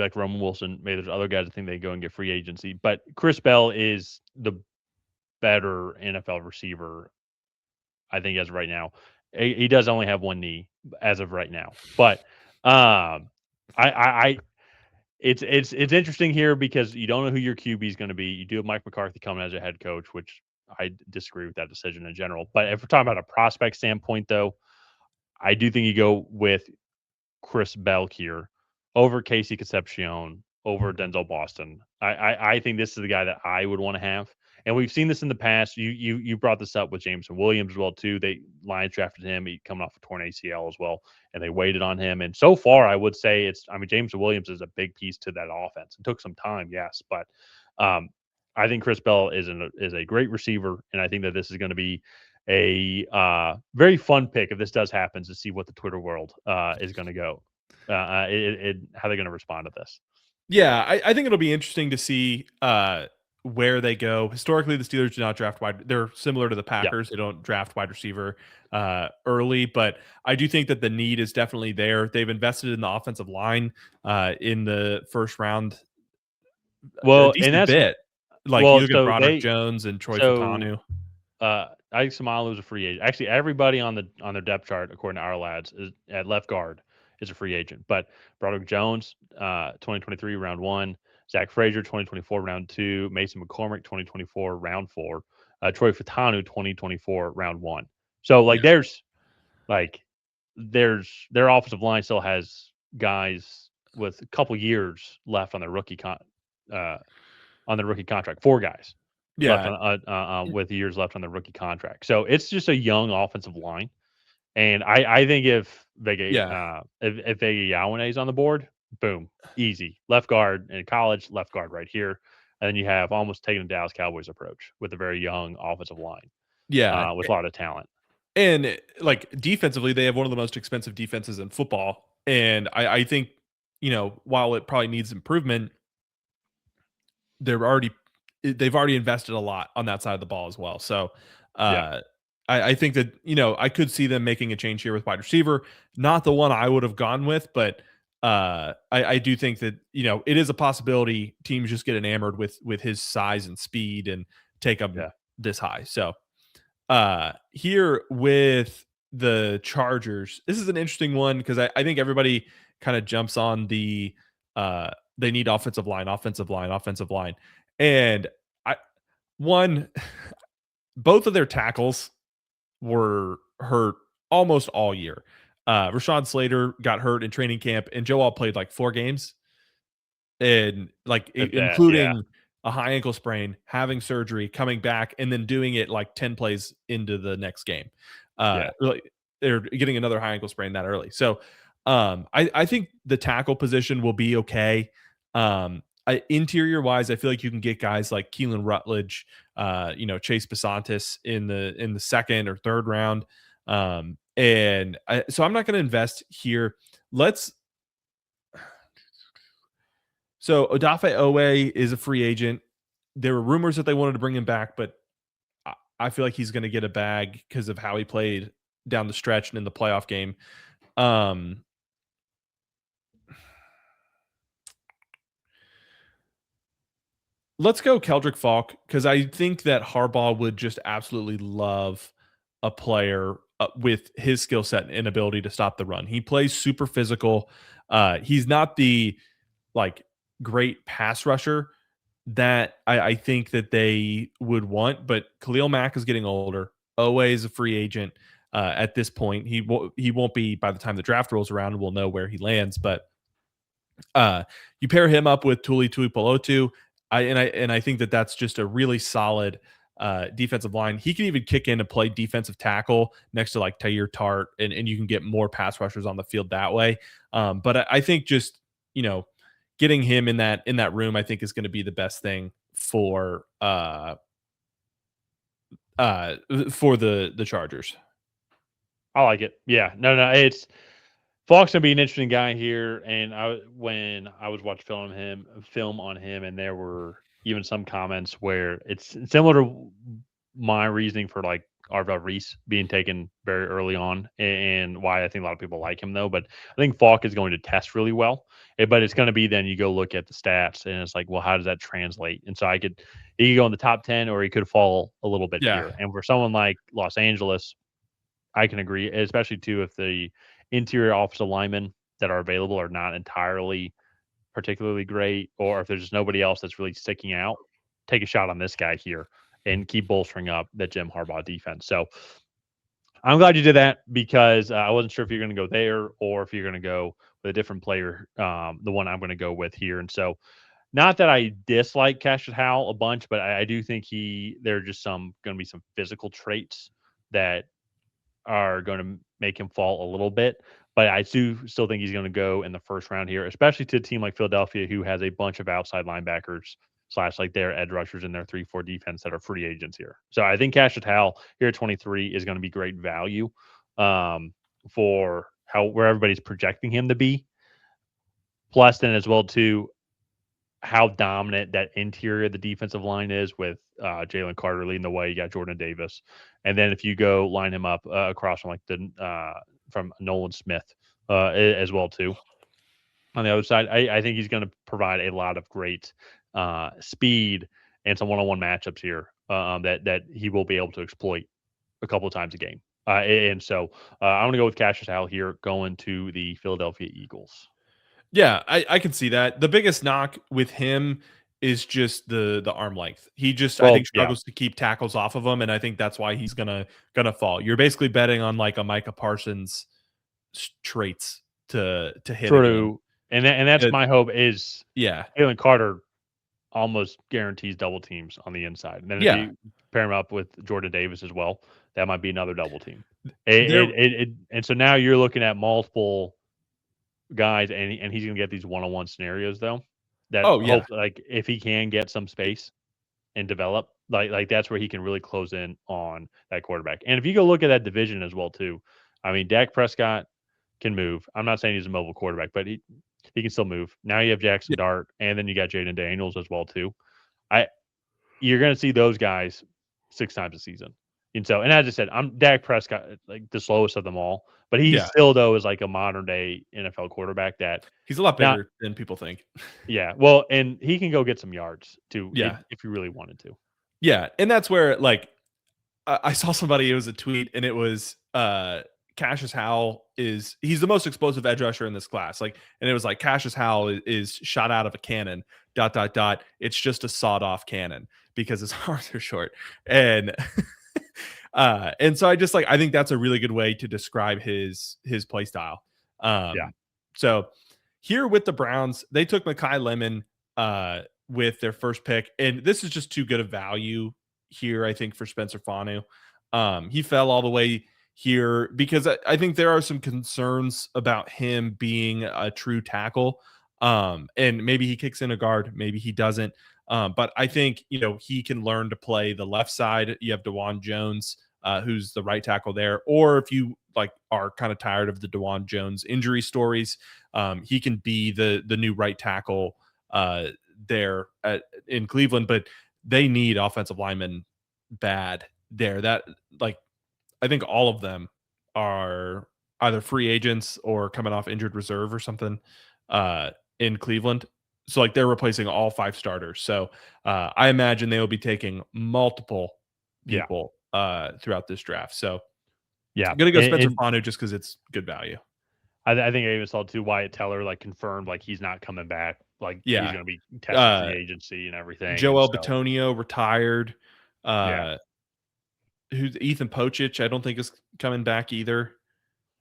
like Roman Wilson. Maybe there's other guys that think they go and get free agency. But Chris Bell is the better NFL receiver, I think, as of right now. He does only have one knee as of right now. But I it's interesting here because you don't know who your QB is going to be. You do have Mike McCarthy coming as a head coach, which I disagree with that decision in general. But if we're talking about a prospect standpoint, though, I do think you go with Chris Bell here over Casey Concepcion, over Denzel Boston. I think this is the guy that I would want to have. And we've seen this in the past. You brought this up with Jameson Williams as well, too. Lions drafted him. He coming off a torn ACL as well, and they waited on him. And so far, I would say Jameson Williams is a big piece to that offense. It took some time, yes, but I think Chris Bell is a great receiver, and I think that this is going to be a very fun pick if this does happen to see what the Twitter world is going to go, how they're going to respond to this. Yeah, I think it'll be interesting to see where they go. Historically, the Steelers do not draft wide. They're similar to the Packers. They don't draft wide receiver early, but I do think that the need is definitely there. They've invested in the offensive line in the first round. Well, a decent and that's bit. Like well, you look at so Broderick Jones and Troy Fatanu. Ike Samalu is a free agent. Actually, everybody on their depth chart, according to our lads, is at left guard is a free agent. But Broderick Jones, 2023 round 1, Zach Frazier, 2024 round 2, Mason McCormick, 2024 round 4, Troy Fatanu, 2024 round 1. So their offensive line still has guys with a couple years left on their rookie contract. 4 guys. left Yeah. on with years left on the rookie contract. So it's just a young offensive line. And I think Yeah. if Vega Ioane is on the board, boom, easy. Left guard in college, left guard right here. And then you have almost taken a Dallas Cowboys approach with a very young offensive line Yeah. with a lot of talent. And like defensively, they have one of the most expensive defenses in football. And I think, while it probably needs improvement, they've already invested a lot on that side of the ball as well. So Yeah, uh I think that, I could see them making a change here with wide receiver. Not the one I would have gone with, but I do think that, it is a possibility teams just get enamored with his size and speed and take him yeah. this high. So here with the Chargers, this is an interesting one because I think everybody kind of jumps on the they need offensive line, offensive line, offensive line. And I one both of their tackles were hurt almost all year. Rashawn Slater got hurt in training camp, and Joel played like 4 games, and like If that, yeah, including a high ankle sprain, having surgery, coming back, and then doing it like 10 plays into the next game. yeah. Really, they're getting another high ankle sprain that early. So I think the tackle position will be okay. Interior wise, I feel like you can get guys like Keelan Rutledge, Chase Basantis in the second or third round. So I'm not going to invest here. So Odafe Owe is a free agent. There were rumors that they wanted to bring him back, but I feel like he's going to get a bag because of how he played down the stretch and in the playoff game. Let's go Keldric Faulk because I think that Harbaugh would just absolutely love a player with his skill set and ability to stop the run. He plays super physical. He's not the like great pass rusher that I think that they would want, but Khalil Mack is getting older. Owe is a free agent at this point. He won't be by the time the draft rolls around, and we'll know where he lands. But you pair him up with Tuli Tuipulotu, I think that that's just a really solid defensive line. He can even kick in and play defensive tackle next to like Tyir Tart, and you can get more pass rushers on the field that way. But I think just getting him in that room, I think is going to be the best thing for the Chargers. I like it. Yeah, no, it's Falk's gonna be an interesting guy here. And when I was watching film on him, and there were even some comments where it's similar to my reasoning for like Arvell Reese being taken very early on, and why I think a lot of people like him though. But I think Falk is going to test really well. But it's going to be then you go look at the stats, and it's like, well, how does that translate? And so he could go in the top 10, or he could fall a little bit Yeah. here. And for someone like Los Angeles, I can agree, especially too if the interior offensive linemen that are available are not entirely particularly great, or if there's just nobody else that's really sticking out. Take a shot on this guy here and keep bolstering up that Jim Harbaugh defense. So I'm glad you did that because I wasn't sure if you're going to go there or if you're going to go with a different player, the one I'm going to go with here. And so, not that I dislike Cashius Howell a bunch, but I do think there are just going to be some physical traits that are going to make him fall a little bit. But I do still think he's going to go in the first round here, especially to a team like Philadelphia, who has a bunch of outside linebackers / like their edge rushers in their 3-4 defense that are free agents here. So I think Cashius Howell here at 23 is going to be great value for where everybody's projecting him to be. Plus, then as well too, how dominant that interior of the defensive line is with Jalen Carter leading the way. You got Jordan Davis, and then if you go line him up across from from Nolan Smith as well too. On the other side, I think he's going to provide a lot of great speed and some one-on-one matchups here that he will be able to exploit a couple of times a game. And so I'm going to go with Cashius Howell here, going to the Philadelphia Eagles. Yeah, I can see that. The biggest knock with him is just the arm length. He just I think Yeah, struggles to keep tackles off of him, and I think that's why he's gonna fall. You're basically betting on like a Micah Parsons traits to hit again. true. And that's my hope is Yeah. Jalen Carter almost guarantees double teams on the inside. And then if Yeah. you pair him up with Jordan Davis as well, that might be another double team. There And so now you're looking at multiple guys, and he's going to get these one-on-one scenarios though. That Oh, yeah. hopefully, like if he can get some space and develop, like that's where he can really close in on that quarterback. And if you go look at that division as well too, I mean, Dak Prescott can move. I'm not saying he's a mobile quarterback, but he can still move. Now you have Jackson Yeah. Dart, and then you got Jaden Daniels as well too. I You're going to see those guys 6 times a season. And so, and as I said, I'm Dak Prescott, like the slowest of them all, but he Yeah. still though is like a modern day NFL quarterback that He's a lot not bigger than people think. yeah, well, and he can go get some yards too Yeah. if you really wanted to. Yeah. And that's where, like, I saw somebody, it was a tweet, and it was Cashius Howell he's the most explosive edge rusher in this class. Like, and it was like Cashius Howell is shot out of a cannon, ... It's just a sawed off cannon because his arms are short. And and so I think that's a really good way to describe his play style. Yeah. So here with the Browns, they took Makai Lemon with their first pick, and this is just too good of value here, I think, for Spencer Fano. He fell all the way here because I think there are some concerns about him being a true tackle. And maybe he kicks in a guard, maybe he doesn't. But I think, he can learn to play the left side. You have DeJuan Jones, who's the right tackle there. Or if you are kind of tired of the DeJuan Jones injury stories, he can be the new right tackle there in Cleveland. But they need offensive linemen bad there. I think all of them are either free agents or coming off injured reserve or something in Cleveland. So they're replacing all 5 starters. So I imagine they will be taking multiple people throughout this draft. So Yeah, I'm gonna go Spencer Fano just because it's good value. I think I even saw too Wyatt Teller confirmed he's not coming back. He's going to be testing free agency and everything. Joel Bitonio retired. Who's Ethan Pochich? I don't think is coming back either.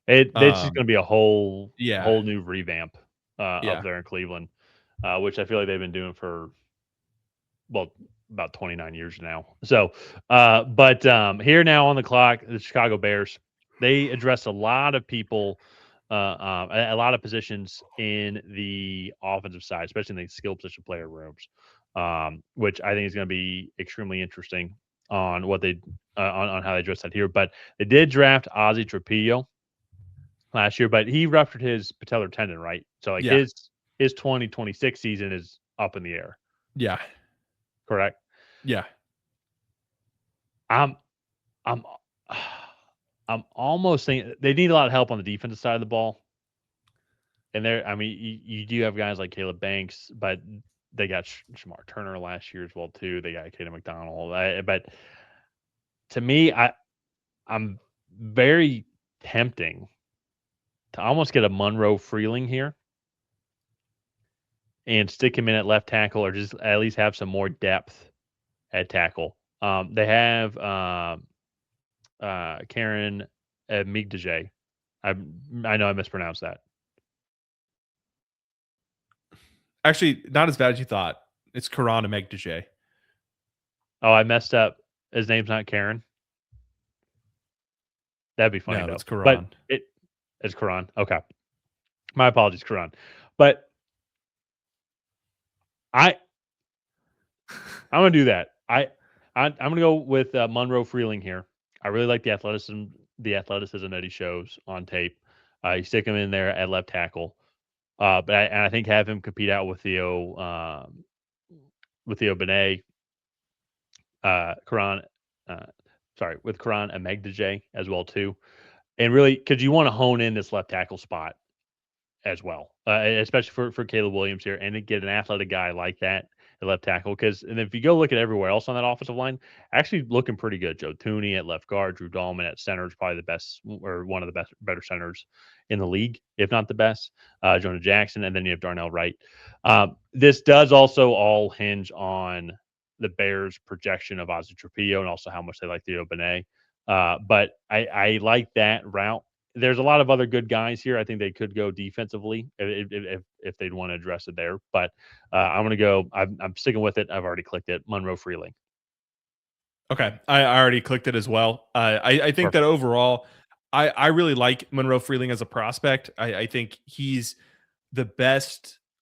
It's just going to be a whole new revamp up there in Cleveland, which I feel like they've been doing for about 29 years now. So, but here now on the clock, the Chicago Bears, they address a lot of people, a lot of positions in the offensive side, especially in the skill position player rooms, which I think is going to be extremely interesting on what they on how they address that here. But they did draft Ozzie Trapillo last year, but he ruptured his patellar tendon, right? So his 2026 season is up in the air. Yeah. Correct. Yeah. I'm almost thinking they need a lot of help on the defensive side of the ball. And you do have guys like Caleb Banks, but they got Shamar Turner last year as well too. They got Kaden McDonald. But to me, I'm very tempting to almost get a Monroe Freeling here and stick him in at left tackle, or just at least have some more depth at tackle. They have Karen Migdije. I know I mispronounced that. Actually, not as bad as you thought. It's Karan Migdije. Oh, I messed up. His name's not Karen. That'd be funny. No, it's Karan. But it's Karan. Okay. My apologies, Karan. But I'm gonna do that. I'm gonna go with Monroe Freeling here. I really like the athleticism that he shows on tape. You stick him in there at left tackle, but I think have him compete out with Theo Benet, Karan, with Karan Amegdije as well too, and really because you want to hone in this left tackle spot as well, especially for Caleb Williams here, and to get an athletic guy like that at left tackle. And if you go look at everywhere else on that offensive line, actually looking pretty good. Joe Thuney at left guard, Drew Dahlman at center is probably the best, or one of the better centers in the league, if not the best. Jonah Jackson, and then you have Darnell Wright. This does also all hinge on the Bears' projection of Ozzie Trapillo and also how much they like Theo Benet. But I like that route there's a lot of other good guys here. I think they could go defensively if they'd want to address it there. But I'm going to go. I'm sticking with it. I've already clicked it. Monroe Freeling. Okay, I already clicked it as well. I think that Perfect. overall, I really like Monroe Freeling as a prospect. I think he's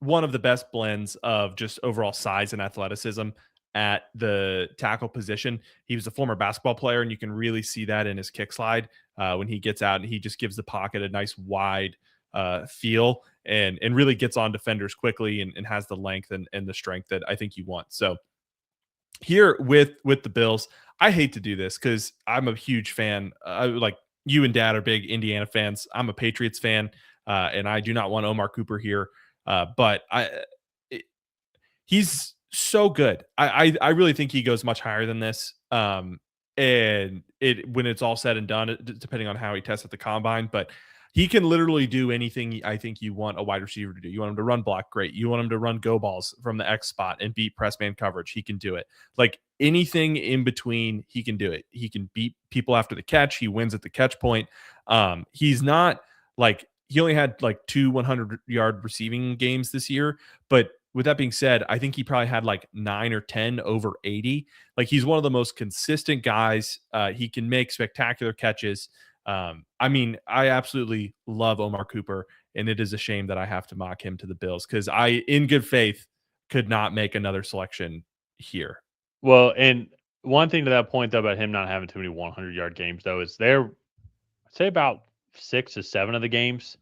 one of the best blends of just overall size and athleticism at the tackle position. He was a former basketball player, and you can really see that in his kick slide when he gets out and he just gives the pocket a nice wide feel and really gets on defenders quickly and has the length and the strength that I think you want. So here with the Bills, I hate to do this because I'm a huge fan. Like you and Dad are big Indiana fans. I'm a Patriots fan, and I do not want Omar Cooper here. But he's so good. I really think he goes much higher than this. And when it's all said and done, depending on how he tests at the combine, but he can literally do anything I think you want a wide receiver to do. You want him to run block, great. You want him to run go balls from the X spot and beat press man coverage, he can do it. Like anything in between, he can do it. He can beat people after the catch. He wins at the catch point. He's not like he only had like 2 100-yard receiving games this year, but with that being said, I think he probably had like 9 or 10 over 80. Like he's one of the most consistent guys. He can make spectacular catches. I mean, I absolutely love Omar Cooper, and it is a shame that I have to mock him to the Bills because I, in good faith, could not make another selection here. Well, and one thing to that point though about him not having too many 100-yard games though is I'd say about 6 to 7 of the games,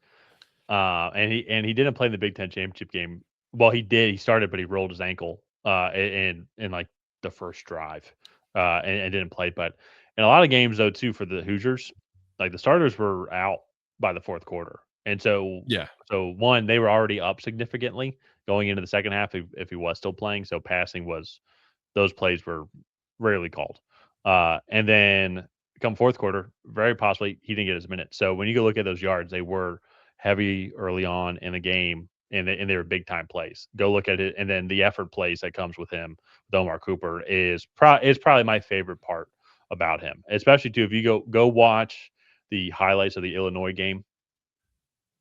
and he didn't play in the Big Ten championship game. Well, he did. He started, but he rolled his ankle in like the first drive, and didn't play. But in a lot of games though too for the Hoosiers, like the starters were out by the fourth quarter, and Yeah. so one they were already up significantly going into the second half if he was still playing. So passing was those plays were rarely called. And then come fourth quarter, very possibly he didn't get his minutes. So when you go look at those yards, they were heavy early on in the game, and they were big time plays. Go look at it, and then the effort plays that comes with him, with Omar Cooper, is probably my favorite part about him, especially too if you go watch the highlights of the Illinois game.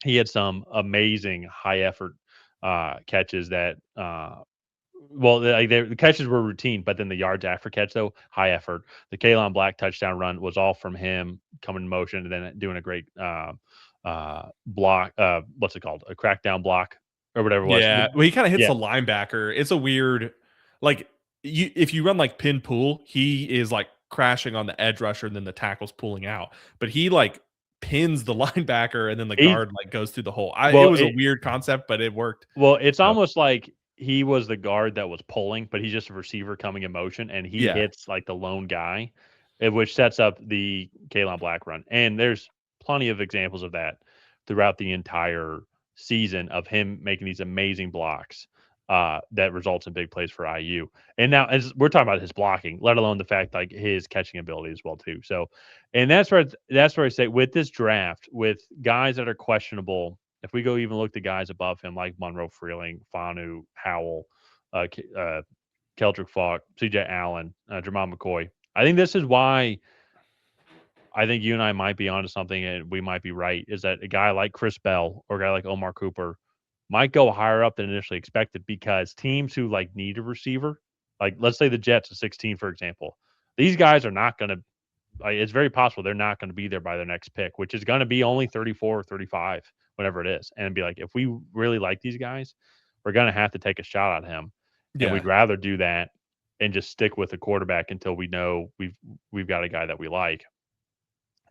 He had some amazing high effort catches that well, the catches were routine, but then the yards after catch, though, high effort. The Kalon Black touchdown run was all from him coming in motion and then doing a great block. What's it called? A crackdown block or whatever it was. Yeah. Well, he kind of hits Yeah. the linebacker. It's a weird, like, if you run like pin pull, he is like crashing on the edge rusher and then the tackle's pulling out. But he like pins the linebacker and then the He, guard like goes through the hole. It well, was a weird concept, but it worked. it's So, almost like he was the guard that was pulling, but he's just a receiver coming in motion, and he yeah. hits like the lone guy, which sets up the Kalon Black run. And there's plenty of examples of that throughout the entire season of him making these amazing blocks that results in big plays for IU. And now, as we're talking about his blocking, let alone the fact like his catching ability as well too. So, and that's where I say with this draft, with guys that are questionable, if we go even look the guys above him like Monroe Freeling, Fanu, Howell, Keldric Faulk, CJ Allen, Jermod McCoy. I think this is why I think you and I might be onto something, and we might be right. Is that a guy like Chris Bell or a guy like Omar Cooper might go higher up than initially expected because teams who like need a receiver, like let's say the Jets at 16, for example, these guys are not going to. It's very possible they're not going to be there by their next pick, which is going to be only 34 or 35, whatever it is, and be like, if we really like these guys, we're going to have to take a shot at him, and Yeah. we'd rather do that and just stick with the quarterback until we know we've got a guy that we like,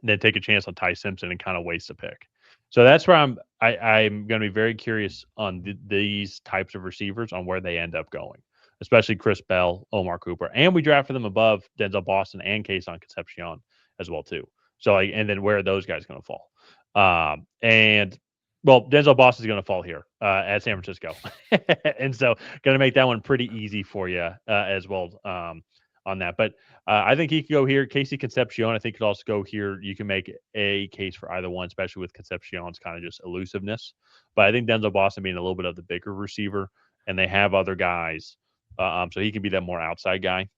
then take a chance on Ty Simpson and kind of waste a pick. So that's where I'm going to be very curious on these types of receivers on where they end up going, especially Chris Bell, Omar Cooper, and we drafted them above Denzel Boston and Kason Concepcion as well too. So like, and then where are those guys going to fall? And well, Denzel Boston is going to fall here at San Francisco, and so going to make that one pretty easy for you as well on that. But I think he could go here. Casey Concepcion, I think, could also go here. You can make a case for either one, especially with Concepcion's kind of just elusiveness. But I think Denzel Boston being a little bit of the bigger receiver, and they have other guys, so he can be that more outside guy.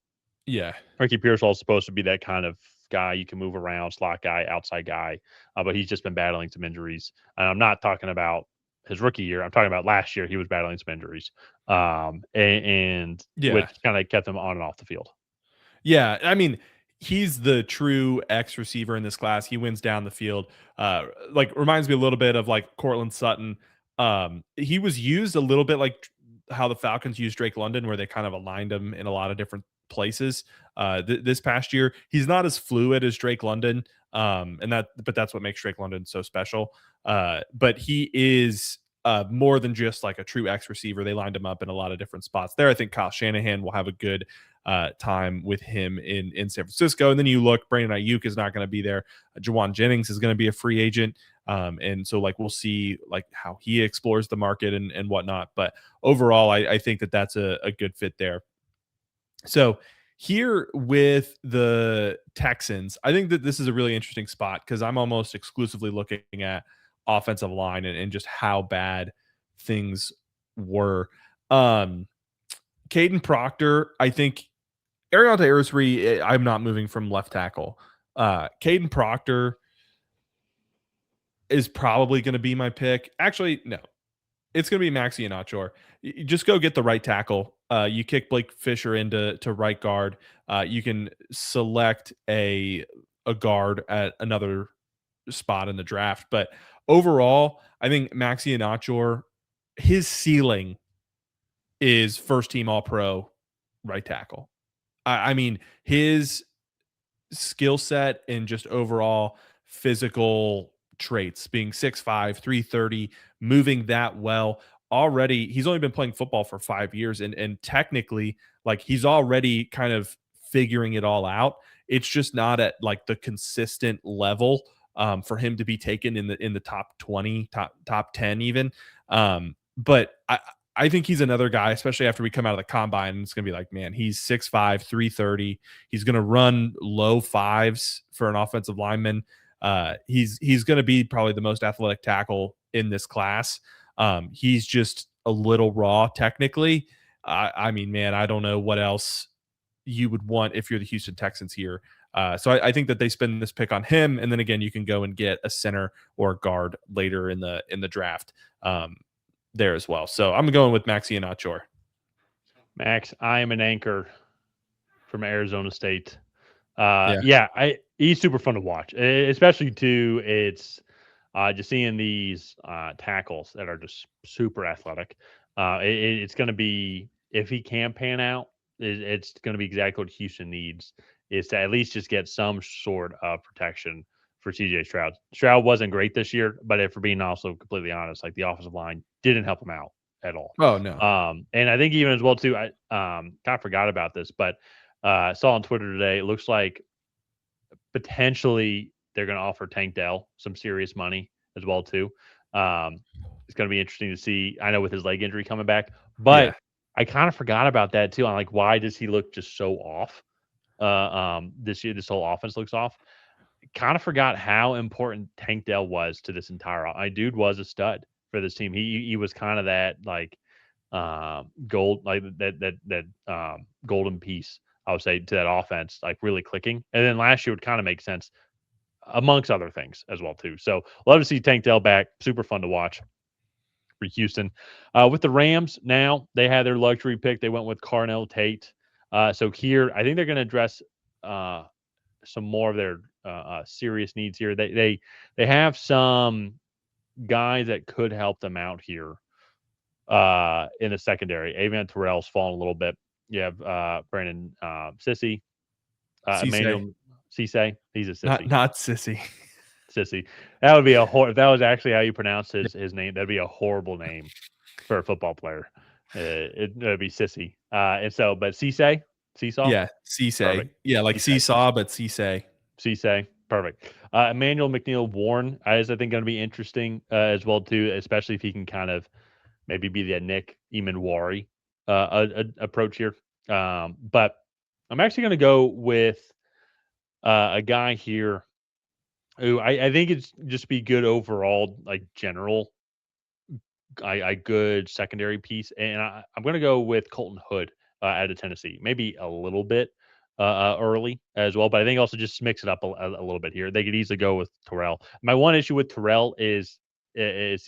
Yeah. Ricky Pearsall is supposed to be that kind of guy you can move around, slot guy, outside guy, but he's just been battling some injuries. And I'm not talking about his rookie year. I'm talking about last year. He was battling some injuries, and Yeah. which kind of kept him on and off the field. Yeah, I mean, he's the true X receiver in this class. He wins down the field. Like reminds me a little bit of like Cortland Sutton. He was used a little bit like how the Falcons used Drake London, where they kind of aligned him in a lot of different places. This past year, he's not as fluid as Drake London, but that's what makes Drake London so special. But he is more than just like a true X receiver. They lined him up in a lot of different spots there. I think Kyle Shanahan will have a good time with him in San Francisco. And then you look, Brandon Ayuk is not going to be there. Jawan Jennings is going to be a free agent. And so like, we'll see like how he explores the market and whatnot. But overall, I think that that's a good fit there. So here with the Texans, I think that this is a really interesting spot because I'm almost exclusively looking at offensive line and just how bad things were. Caden Proctor, I think Ariante Ersbury, I'm not moving from left tackle. Caden Proctor is probably going to be my pick. Actually, no. It's going to be Maxi Inachor. You just go get the right tackle. You kick Blake Fisher into right guard. You can select a guard at another spot in the draft. But overall, I think Maxi Inachor, his ceiling is first team All Pro right tackle. I mean, his skill set and just overall physical traits, being 6'5", 330, moving that well. Already, he's only been playing football for 5 years, and technically, like he's already kind of figuring it all out. It's just not at like the consistent level for him to be taken in the top 20, top 10 even. But I think he's another guy, especially after we come out of the combine. It's going to be like, man, he's 6'5", 330. He's going to run low fives for an offensive lineman. He's going to be probably the most athletic tackle in this class. He's just a little raw technically. I mean, man, I don't know what else you would want if you're the Houston Texans here. So I think that they spend this pick on him, and then again, you can go and get a center or a guard later in the draft there as well. So I'm going with Maxi Inachor. Max, I am an anchor from Arizona State. He's super fun to watch, especially too. It's just seeing these tackles that are just super athletic. It's going to be, if he can pan out, it's going to be exactly what Houston needs, is to at least just get some sort of protection for CJ Stroud. Stroud wasn't great this year, but if we're being also completely honest, like the offensive line didn't help him out at all. Oh no. And I think even as well too, I kind of forgot about this, but I saw on Twitter today, it looks like potentially they're going to offer Tank Dell some serious money as well too. It's going to be interesting to see. I know with his leg injury coming back, but I kind of forgot about that too. I'm like, why does he look just so off? This year, this whole offense looks off. Kind of forgot how important Tank Dell was to this entire. Dude was a stud for this team. He was kind of that like gold, like that golden piece, I would say, to that offense, like really clicking. And then last year would kind of make sense amongst other things as well too. So love to see Tank Dell back. Super fun to watch for Houston. With the Rams now, they had their luxury pick. They went with Carnell Tate. So here, I think they're going to address some more of their serious needs here. They have some guys that could help them out here in the secondary. Avian Terrell's fallen a little bit. You have Brandon Sissy, Emmanuel Cisse. He's a sissy. Not Sissy. Sissy. That would be if that was actually how you pronounce his name, that'd be a horrible name for a football player. It'd be Sissy. And so, but Cisse? Seesaw? Yeah, Cisse. Yeah, like seesaw, but Cisse. Cisse. Perfect. Emmanuel McNeil Warren is, I think, going to be interesting as well, too, especially if he can kind of maybe be the Nick Emanwari approach here. But I'm actually going to go with a guy here who I think it's just be good overall, like general, a good secondary piece. And I'm going to go with Colton Hood out of Tennessee. Maybe a little bit early as well. But I think also just mix it up a little bit here. They could easily go with Terrell. My one issue with Terrell is the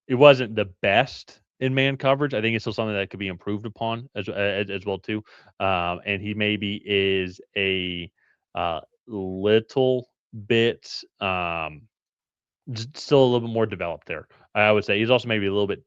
it wasn't the best in man coverage. I think it's still something that could be improved upon as well too. And he maybe is a little bit still a little bit more developed there. I would say he's also maybe a little bit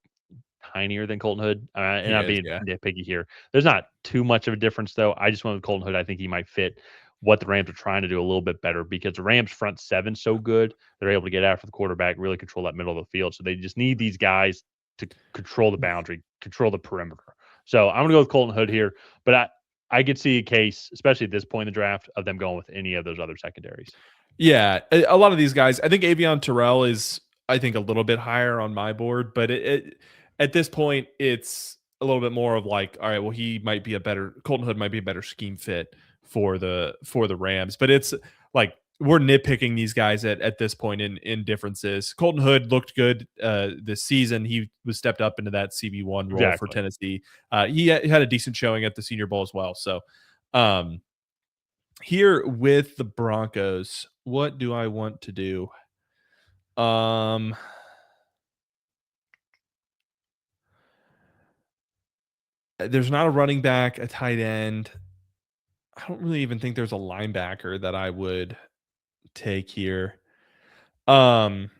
tinier than Colton Hood. And He I'm is, being yeah. nitpicky here. There's not too much of a difference though. I just went with Colton Hood. I think he might fit what the Rams are trying to do a little bit better because the Rams front seven's so good. They're able to get after the quarterback, really control that middle of the field. So they just need these guys to control the boundary, control the perimeter. So I'm gonna go with Colton Hood here, but I could see a case, especially at this point in the draft, of them going with any of those other secondaries. Yeah, a lot of these guys. I think Avion Terrell is, I think, a little bit higher on my board, but at this point, it's a little bit more of like, all right, well, he might be a better Colton Hood might be a better scheme fit for the Rams, but it's like we're nitpicking these guys at this point in differences. Colton Hood looked good this season. He was stepped up into that CB1 role for Exactly. Tennessee. He had a decent showing at the Senior Bowl as well. So, um, here with the Broncos, what do I want to do? Um, there's not a running back, a tight end. I don't really even think there's a linebacker that I would take here. Um,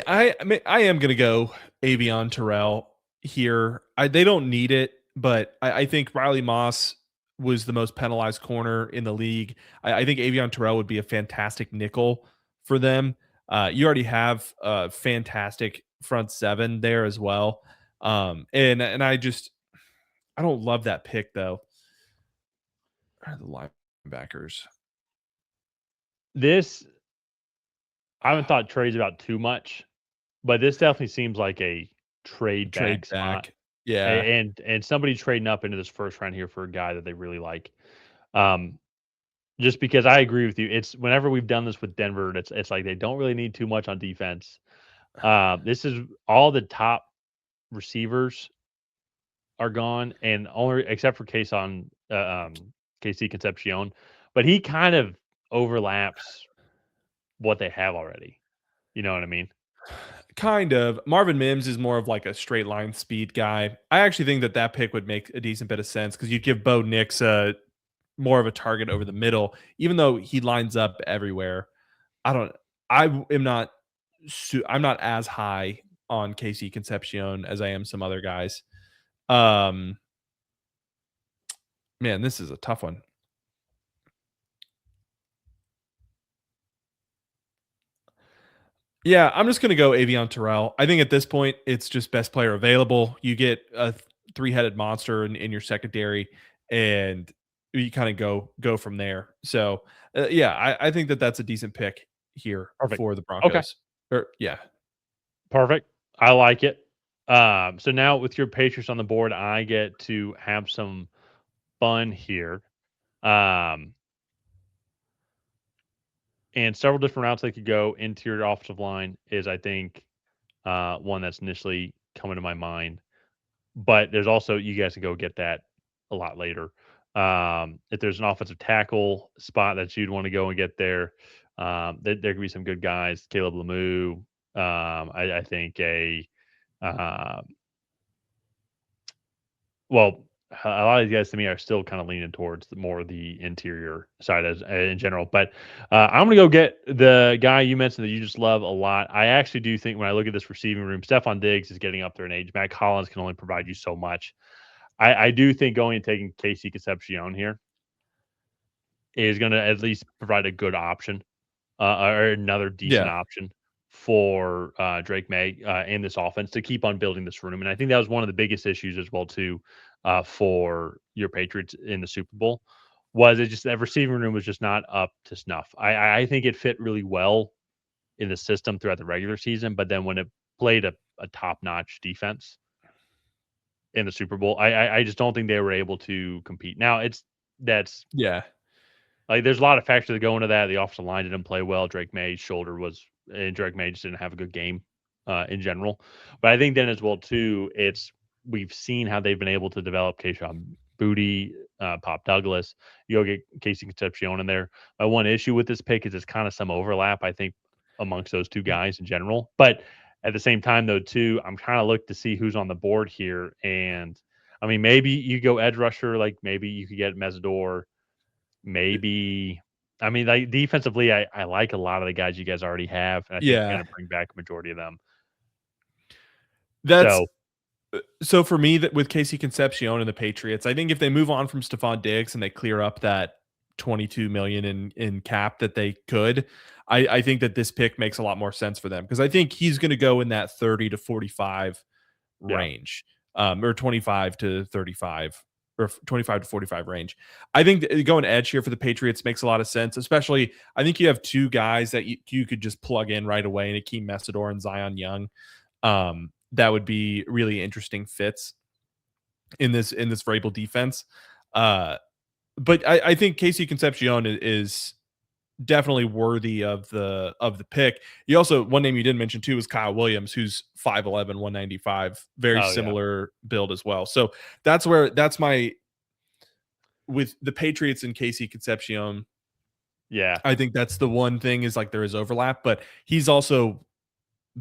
I am gonna go Avion Terrell here. They don't need it, but I think Riley Moss was the most penalized corner in the league. I think Avion Terrell would be a fantastic nickel for them. You already have a fantastic front seven there as well. And I don't love that pick though. The linebackers. This I haven't thought trades about too much, but this definitely seems like a trade Trade back spot. back. Yeah. And somebody trading up into this first round here for a guy that they really like. Um, just because I agree with you, it's whenever we've done this with Denver, it's like they don't really need too much on defense. This is all the top receivers are gone, and only except for KC Concepcion, but he kind of overlaps what they have already. You know what I mean? Kind of. Marvin Mims is more of like a straight line speed guy. I actually think that pick would make a decent bit of sense because you'd give Bo Nix more of a target over the middle, even though he lines up everywhere. I don't. I am not. I'm not as high on KC Concepcion as I am some other guys. Um, man, this is a tough one. Yeah, I'm just going to go Avion Terrell. I think at this point, it's just best player available. You get a three-headed monster in your secondary, and you kind of go from there. So, yeah, I think that's a decent pick here Perfect. for the Okay. Broncos. Yeah, Perfect. I like it. So now with your Patriots on the board, I get to have some fun here. Um, and several different routes they could go. Interior offensive line is, I think, one that's initially coming to my mind. But there's also you guys can go get that a lot later. If there's an offensive tackle spot that you'd want to go and get there, there could be some good guys. Caleb Lemieux. I think uh, well, a lot of these guys to me are still kind of leaning towards more the interior side as in general. But I'm going to go get the guy you mentioned that you just love a lot. I actually do think when I look at this receiving room, Stephon Diggs is getting up there in age. Matt Collins can only provide you so much. I do think going and taking KC Concepcion here is going to at least provide a good option or another decent yeah, option for Drake May in this offense to keep on building this room. And I think that was one of the biggest issues as well too for your Patriots in the Super Bowl was it just that receiving room was just not up to snuff. I think it fit really well in the system throughout the regular season, but then when it played a top notch defense in the Super Bowl, I just don't think they were able to compete. Now that's yeah. Like, there's a lot of factors that go into that. The offensive line didn't play well. Drake May's shoulder was, and Drake May just didn't have a good game in general. But I think then as well too, it's we've seen how they've been able to develop Keyshawn Booty, Pop Douglas. You go get Casey Concepcion in there. My one issue with this pick is it's kind of some overlap, I think, amongst those two guys in general. But at the same time, though, too, I'm kind of looking to see who's on the board here. And I mean, maybe you go edge rusher, like maybe you could get Mesidor. Maybe, I mean, like defensively, I like a lot of the guys you guys already have, and I think you're Yeah, going to bring back a majority of them. that's So, so for me that with Casey Concepcion and the Patriots, I think if they move on from Stephon Diggs and they clear up that 22 million in cap that they could, I think that this pick makes a lot more sense for them because I think he's going to go in that 30 to 45 yeah, range, or 25 to 35 or 25 to 45 range. I think going edge here for the Patriots makes a lot of sense, especially I think you have two guys that you could just plug in right away, and Akeem Mesidor and Zion Young. That would be really interesting fits in this Vrabel defense. Uh, but I think Casey Concepcion is definitely worthy of the pick. You also, one name you didn't mention too is Kyle Williams, who's 5'11", 195, very oh yeah, similar build as well. So that's my with the Patriots and Casey Concepcion. yeah, I think that's the one thing is like there is overlap, but he's also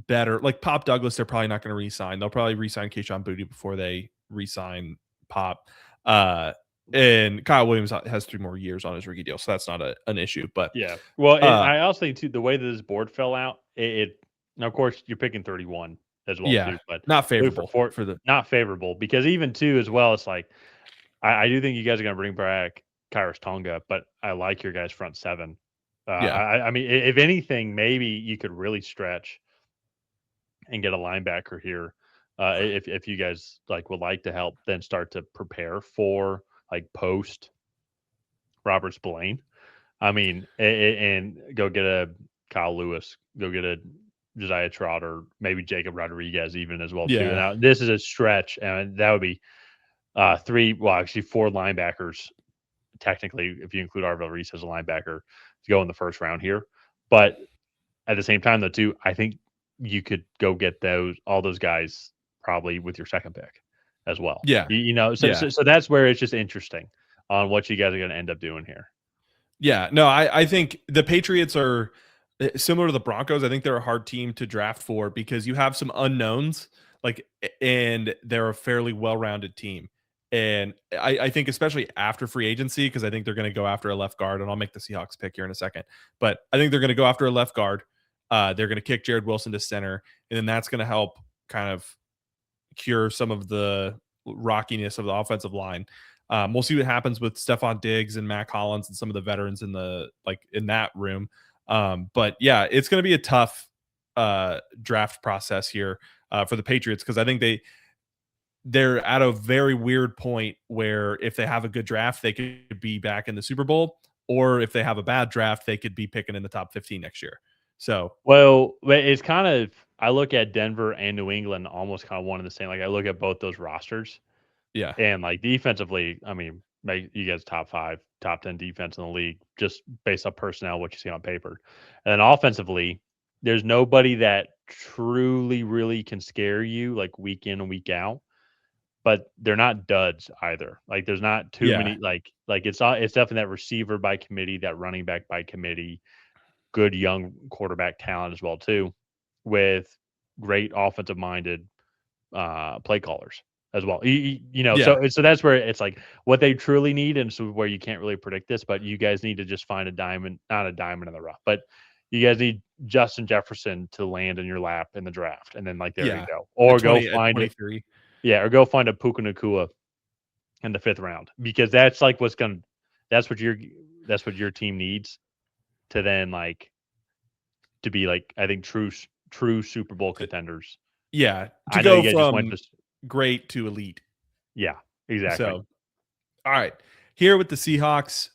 better. Like Pop Douglas, they're probably not going to re-sign. They'll probably re-sign Keyshawn Booty before they re-sign Pop. And Kyle Williams has 3 more years on his rookie deal, so that's not an issue. But yeah. Well, and uh, I also think too the way that this board fell out, now of course you're picking 31 as well yeah, too, but not look for favorable for the not favorable because even too as well, it's like I do think you guys are going to bring back Kairos Tonga, but I like your guys' front seven. yeah I mean, if anything, maybe you could really stretch and get a linebacker here. If you guys like would like to help, then start to prepare for like post Robert Spillane. I mean, and go get a Kyle Lewis, go get a Josiah Trotter, maybe Jacob Rodriguez even as well too. yeah Now this is a stretch, and that would be actually 4 linebackers technically, if you include Arvell Reese as a linebacker, to go in the first round here. But at the same time, though, too, I think you could go get all those guys probably with your second pick as well. yeah You know, yeah so that's where it's just interesting on what you guys are going to end up doing here. yeah. No, I think the Patriots are similar to the Broncos. I think they're a hard team to draft for because you have some unknowns, like, and they're a fairly well-rounded team. And I think especially after free agency, because I think they're going to go after a left guard, and I'll make the Seahawks pick here in a second. But I think they're going to go after a left guard. They're going to kick Jared Wilson to center, and then that's going to help kind of cure some of the rockiness of the offensive line. We'll see what happens with Stephon Diggs and Matt Collins and some of the veterans in that room. But yeah, it's going to be a tough draft process here for the Patriots because I think they're at a very weird point where if they have a good draft, they could be back in the Super Bowl, or if they have a bad draft, they could be picking in the top 15 next year. So Well, it's kind of I look at Denver and New England almost kind of one and the same. Like I look at both those rosters yeah, and like defensively, I mean, you guys top 5, top 10 defense in the league just based on personnel, what you see on paper. And then offensively, there's nobody that truly really can scare you like week in and week out. But they're not duds either. Like there's not too yeah, many it's definitely that receiver by committee, that running back by committee, good young quarterback talent as well too, with great offensive minded play callers as well. yeah, So that's where it's like what they truly need, and so where you can't really predict this, but you guys need to just find a diamond, not a diamond in the rough, but you guys need Justin Jefferson to land in your lap in the draft, and then like there you yeah. go, At or go 20 at find it, 23. yeah, or go find a Puka Nakua in the 5th round because that's like that's what your that's what your team needs to then like to be like I think true Super Bowl contenders. Yeah, to I know you go guys just went from to great to elite. yeah, exactly. So, all right. Here with the Seahawks,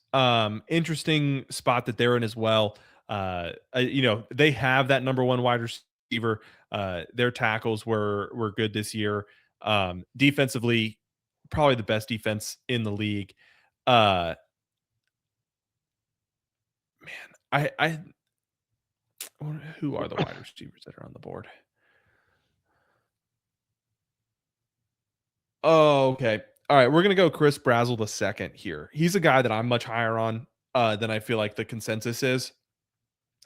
interesting spot that they're in as well. They have that number 1 wide receiver. Their tackles were good this year. Defensively, probably the best defense in the league. Uh, I who are the wide receivers that are on the board? Oh, okay. All right, we're gonna go Chris Brazzell the second here. He's a guy that I'm much higher on than I feel like the consensus is,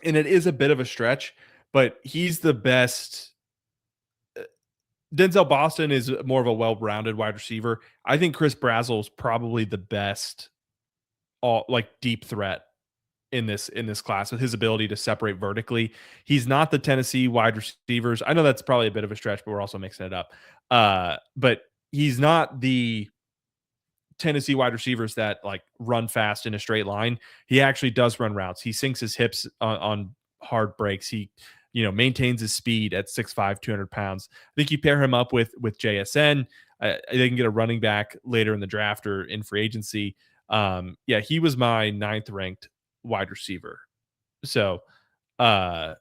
and it is a bit of a stretch, but he's the best. Denzel Boston is more of a well-rounded wide receiver. I think Chris Brazzell is probably the best, all like deep threat in this class with his ability to separate vertically. He's not the Tennessee wide receivers. I know that's probably a bit of a stretch, but we're also mixing it up. But he's not the Tennessee wide receivers that like run fast in a straight line. He actually does run routes. He sinks his hips on hard breaks. He, maintains his speed at 6'5", 200 pounds. I think you pair him up with JSN. They can get a running back later in the draft or in free agency. Yeah, he was my 9th ranked wide receiver. So I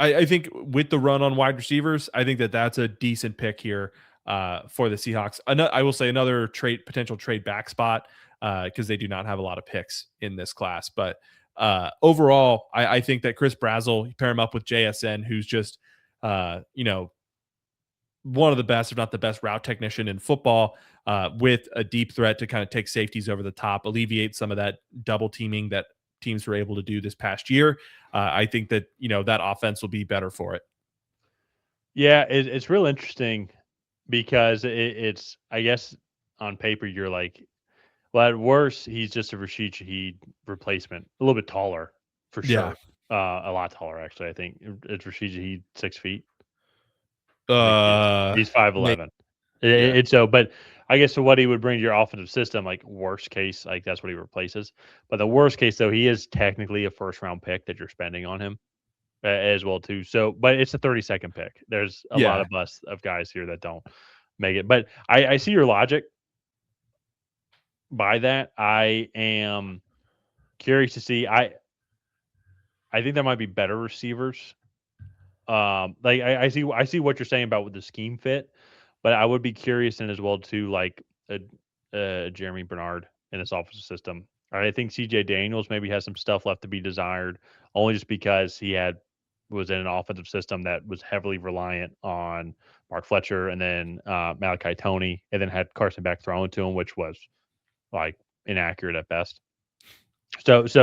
think with the run on wide receivers, I think that's a decent pick here for the Seahawks. I will say another potential trade back spot because they do not have a lot of picks in this class. But overall, I think that Chris Brazzell, you pair him up with JSN, who's just one of the best, if not the best, route technician in football, with a deep threat to kind of take safeties over the top, alleviate some of that double teaming that teams were able to do this past year. I think that that offense will be better for it. Yeah, it's real interesting because it's, I guess, on paper you're like, well, at worst he's just a Rashid Shaheed replacement, a little bit taller for Yeah. sure, a lot taller actually. I think it's Rashid Shaheed 6 feet. He's 5'11". Yeah. It's so, but I guess so what he would bring to your offensive system, like worst case, like that's what he replaces. But the worst case, though, he is technically a first round pick that you're spending on him as well too. So, but it's a 32nd pick. There's a lot of us of guys here that don't make it. But I see your logic by that. I am curious to see. I think there might be better receivers. Like I see what you're saying about with the scheme fit, but I would be curious in as well too, like Jeremy Bernard in this offensive system. I think CJ Daniels maybe has some stuff left to be desired, only just because he was in an offensive system that was heavily reliant on Mark Fletcher and then Malachi Tony, and then had Carson Beck thrown to him, which was like inaccurate at best. So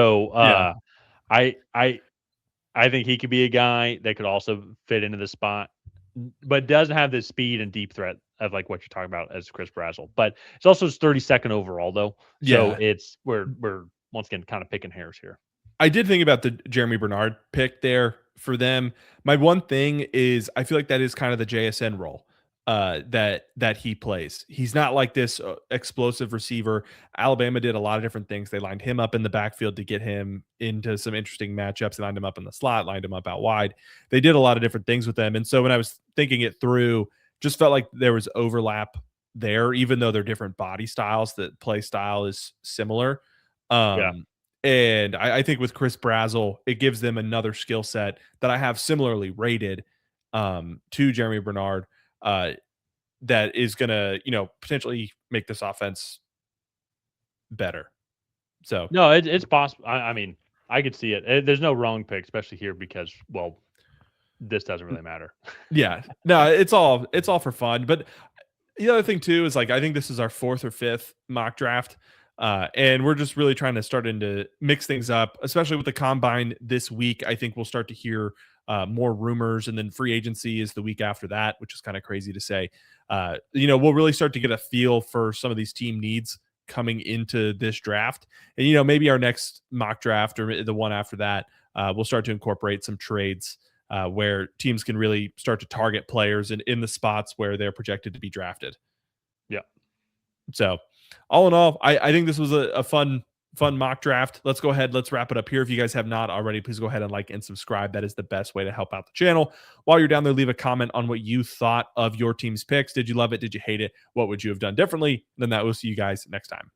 I think he could be a guy that could also fit into the spot, but doesn't have the speed and deep threat of like what you're talking about as Chris Brazzell. But it's also his 32nd overall though. So it's we're once again kind of picking hairs here. I did think about the Jeremy Bernard pick there for them. My one thing is I feel like that is kind of the JSN role that he plays. He's not like this explosive receiver. Alabama did a lot of different things. They lined him up in the backfield to get him into some interesting matchups. They lined him up in the slot, lined him up out wide. They did a lot of different things with them. And so when I was thinking it through, just felt like there was overlap there, even though they're different body styles, the play style is similar. And I think with Chris Brazzell, it gives them another skill set that I have similarly rated to Jeremy Bernard that is going to, potentially make this offense better. So no, it's possible. I mean, I could see it. There's no wrong pick, especially here because, well, this doesn't really matter. Yeah, no, it's all for fun. But the other thing too is like I think this is our 4th or 5th mock draft. And we're just really trying to start to mix things up, especially with the combine this week. I think we'll start to hear more rumors, and then free agency is the week after that, which is kind of crazy to say. We'll really start to get a feel for some of these team needs coming into this draft. And, maybe our next mock draft or the one after that, we'll start to incorporate some trades where teams can really start to target players in the spots where they're projected to be drafted. Yeah. So all in all, I think this was a fun mock draft. Let's go ahead. Let's wrap it up here. If you guys have not already, please go ahead and like and subscribe. That is the best way to help out the channel. While you're down there, leave a comment on what you thought of your team's picks. Did you love it? Did you hate it? What would you have done differently? Then that will see you guys next time.